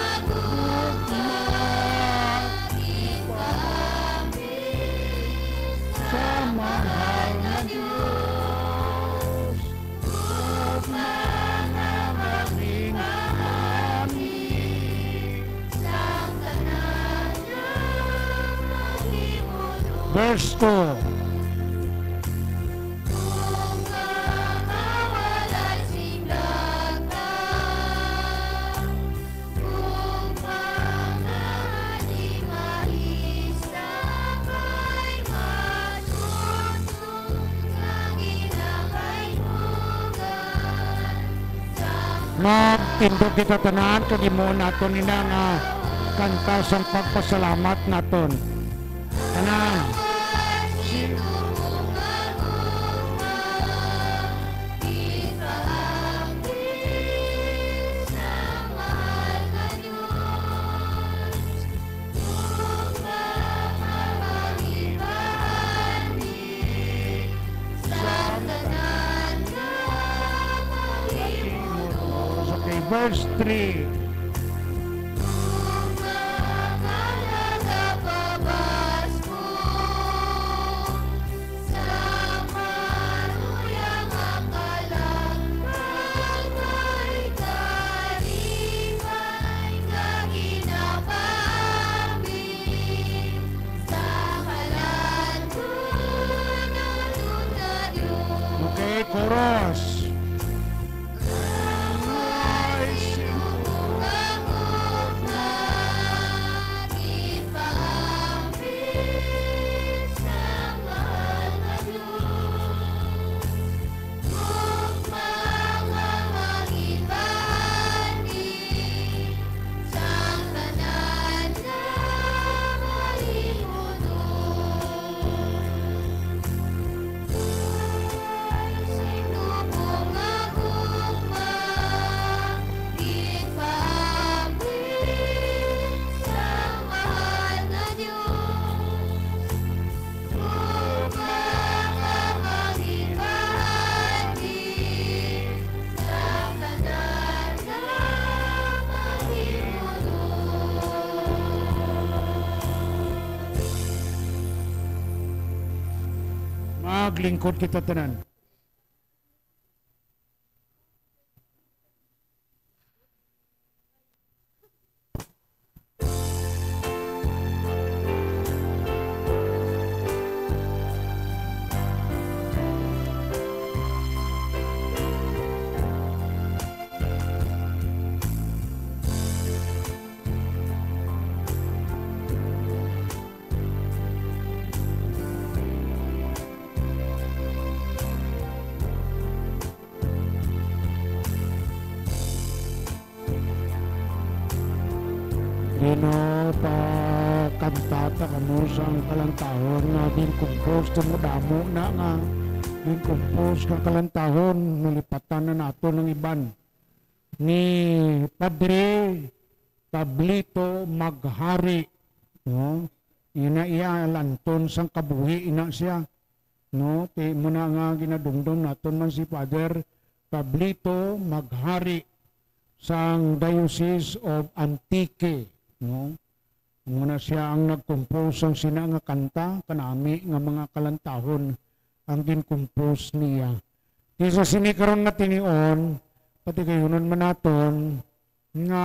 Sa mahal na Diyos. Mga maging amin. Verse 2. Magtindog kita tanan kanimo naton nina nga kanta sang pagpasalamat naton. Tanan. Okay, verse 3. Okay, chorus. Maglingkod kita tanan. tata kamo sang kalantahon nga ginkumpos mo damo na nga ginkumpos kang kalantahon nalipatan na nato ng iban ni Padre Pablito Maghari, no? Ina iya lanton sang kabuhi ina siya, no? Ti muna nga ginadungdong naton man si Father Pablito Maghari sang Diocese of Antique, no? Muna siya ang nagkompose ang sina nga kanta kanami nga mga kalantahon ang ginkompose niya. Di sa sinikaron na tinion, pati kayunan man naton nga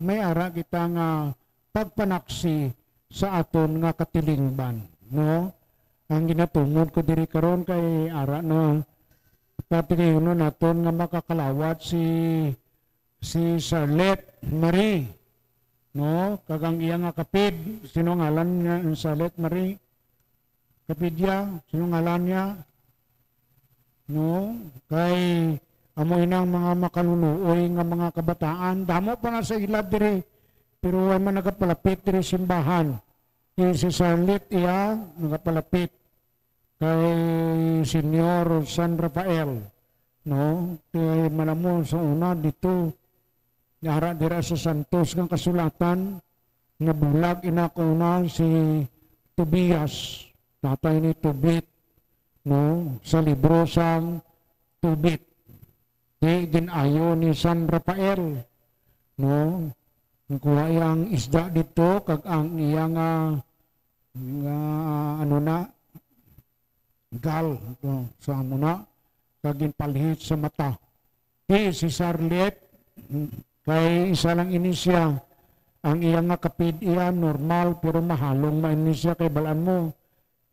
may ara kita nga pagpanaksi sa aton nga katilingban, no? Ang ginatungod ko diri karon kay ara no pati kayunan naton nga makakalawat si Charlotte Marie, no? Kagang iya nga kapid, sino ngalan niya ang Charlotte Marie? Kapidya, sino ngalan niya? No? Kay amoy ng mga makanunuoy nga mga kabataan, damo pa na sa ilab diri, pero ay man nagapalapit diri simbahan. Si Charlotte iya, nagapalapit kay Senyor San Rafael, no? Kay malamo sa una dito, yara dira sa Santos ng kasulatan, nga bulag inakuna si Tobias, tatay ni Tobit, no? Sa libro sang Tobit. Ginayo ni San Rafael, no? Kuha iyang isda dito kag ang iyang ano na gal no? Sa ano na kag ginpalhit sa mata. Si Charlotte kay isa lang ini siya ang iyang nga kapid iya normal pero mahalong maini siya kay balaan mo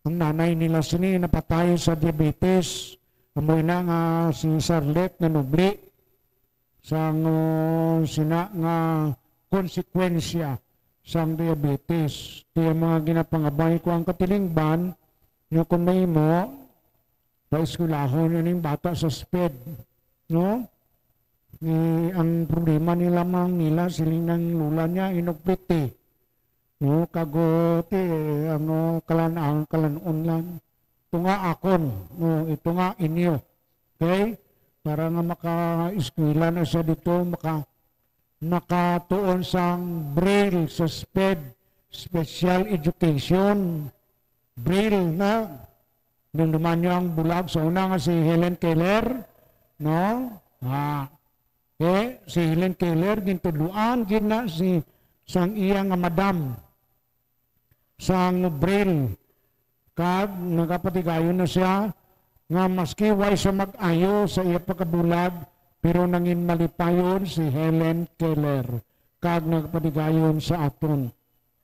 ang nanay nila sini napatay sa diabetes. Amoy na nga si Charlotte nga nubli sang sina nga konsekwensya sang diabetes. Kaya mga ginapangabay ko ang katilingban nyo kung may mo paiskulahon yun yung bata sa SPED, no? Ang problema nila mang nila siling ng lula niya inugpiti, no? Kagote kalanon lang. Ito nga akon, no, ito nga inyo. Okay? Para nga maka-eskwela na siya dito, nakatuon sang Braille sa SPED, Special Education. Braille na. Nung naman niyo ang bulag, sa una nga si Helen Keller, no? Si Helen Keller, gintuluan, gina si sang iya nga madam, sang Braille. Kag nagapatigayon na siya nga maski way sa mag-ayo sa iya pagkabulag pero nangin malipayon si Helen Keller kag nagapatigayon sa aton.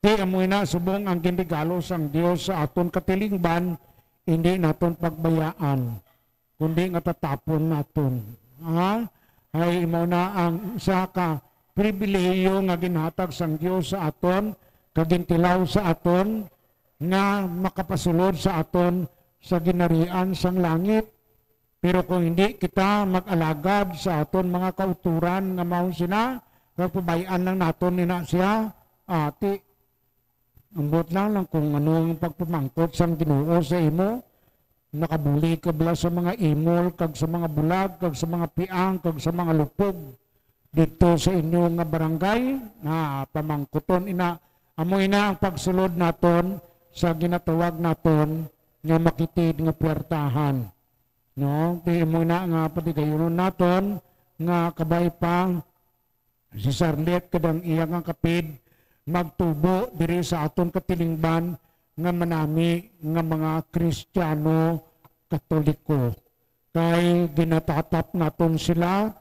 Di amoy na subong ang gindigalo sang Dios sa aton katilingban, hindi naton pagbayaan kundi nga tatapon naton. Ay imo na ang isa ka pribilehiyo nga ginhatag sang Dios sa aton kag gintilaw sa aton nga makapasulod sa aton sa ginarian sang langit. Pero kung hindi kita mag-alagad sa aton mga kauturan nga mao sina, pabayaan lang naton nina siya, ati. Ambot lang kung anong pagpamangkot sang Ginoo sa imo, nakabuli ka bala sa mga imol, kag sa mga bulag, kag sa mga piang, kag sa mga lupog. Dito sa inyo nga barangay, na pamangkoton ina, amoy na ang pagsulod naton sa ginatawag naton nga makitid nga puwertahan. No? Di mo na nga patigayon naton nga kabay pa si Charlotte kadang iya nga kapid magtubo diri sa aton katilingban nga manami nga mga Kristiyano Katoliko. Kay ginatatap naton sila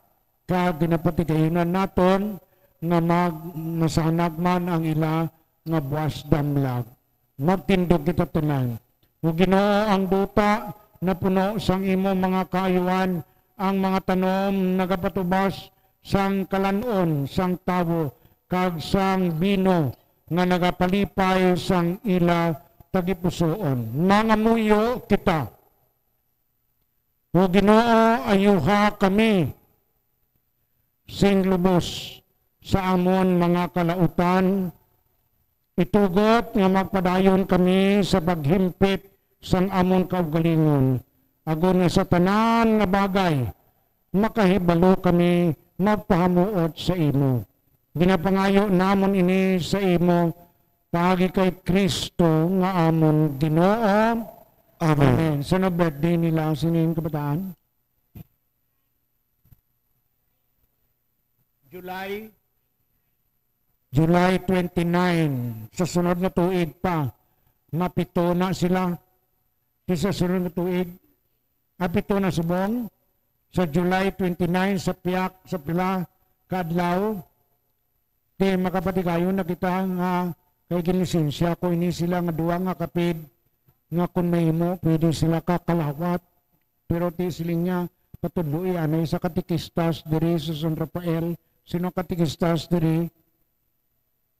kag ginapatigayonan naton nga masanag man ang ila nga buwas damlag. Magtindog kita tanan. O Ginoo ang duta na puno sang imo mga kaayuan, ang mga tanom nagapatubas sang kalanon, sang tawo, kag sang bino nga nagapalipay sang ila tagipusoon. Nangamuyo kita. O Ginoo, ayuha kami sing lubos sa amon mga kalautan, Itugot nga magpadayon kami sa paghimpit sang amon kaugalingon. Agon nga sa tanan nga bagay, makahibalo kami magpahamuot sa imo. Ginapangayo namon ini sa imo, pagi kay Kristo nga amon Ginoo. Amen. Sa na birthday nila, sinin kabataan? July 29. Sa sunod na tuig pa, mapito na sila. Sa sunod na tuig, mapito na subong. Sa July 29, sa piyak, sa pila, kadlaw, di makapatigayon na kita nga kay ginisensya ko ini sila nga duwa nga kapid nga kung may mo, pwede sila kakalawat. Pero ti siling niya, patudloy anay sa katikistas diri sa San Rafael. Sino katikistas diri?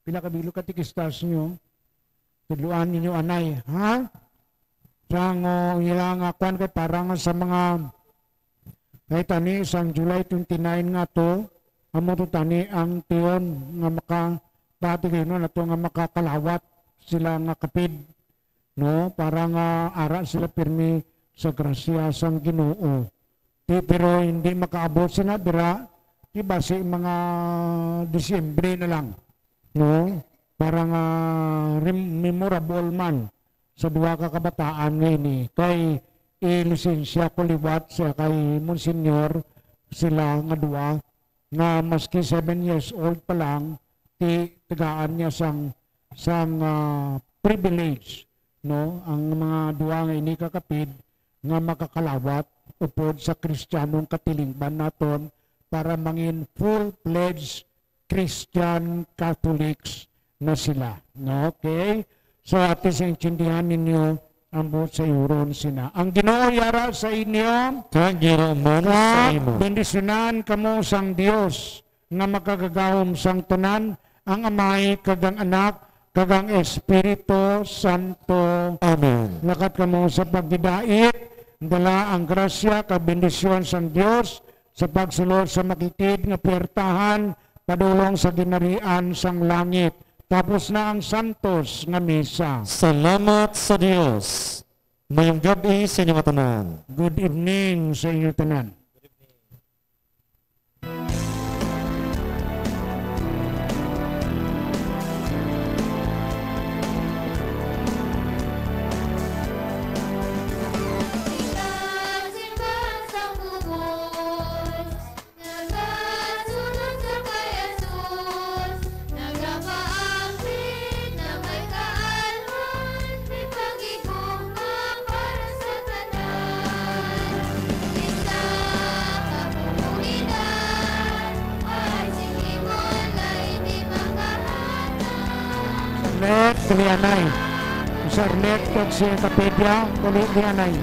Pila kabilo katikistas nyo? Tudluan ninyo anay. Ha? Sang ilang kwan kay parang sa mga kahit ani sang July 29 nga to, amo to tani ang tiyon nga makapatigayon na to nga makakalawat sila nga kapid. No? Para nga ara sila pirmi sa grasya sang Ginoo. Pero hindi makaabot sila bira, iba si mga Disyembre na lang. No? Parang memorable man sa duwa ka kabataan ngayon eh. Kay ilisensya ko liwat sa kay Monsignor sila nga duwa na maski 7 years old pa lang tigaan niya sang privilege, no? Ang mga duwa nga ini kakapid nga makakalawat upod sa Kristiyanong katilingban naton para mangin full-fledged Christian Catholics na sila. No? Okay? So ate sa intindihan ninyo ang buot sa iuron sina. Ang Ginoo yara sa inyo, Kagiraman sa imo. bendisyonan kamo sang Dios nga makagagahom sang tanan, ang Amay, kagang Anak, kagang Espiritu Santo. Amen. Lakat kamo sa pagdidait, dala ang grasya, kabendisyon sang Dios sa pagsulod sa makitid nga puwertahan, padulong sa ginarian sang langit. Tapos na ang santos nga misa. Salamat sa Dios. Mayong gabi sa inyong tanan. Good evening sa inyo tanan. Simbahan sang bubos, nagasunod sa kay Jesus, nagapaangkin na may kaalwan, may pag-igumang para sa tanan. Isa kapupulitan, ay singimon na hindi makahanap. Let Lianay. Sir Let, si Kapedya, kulit Lianay.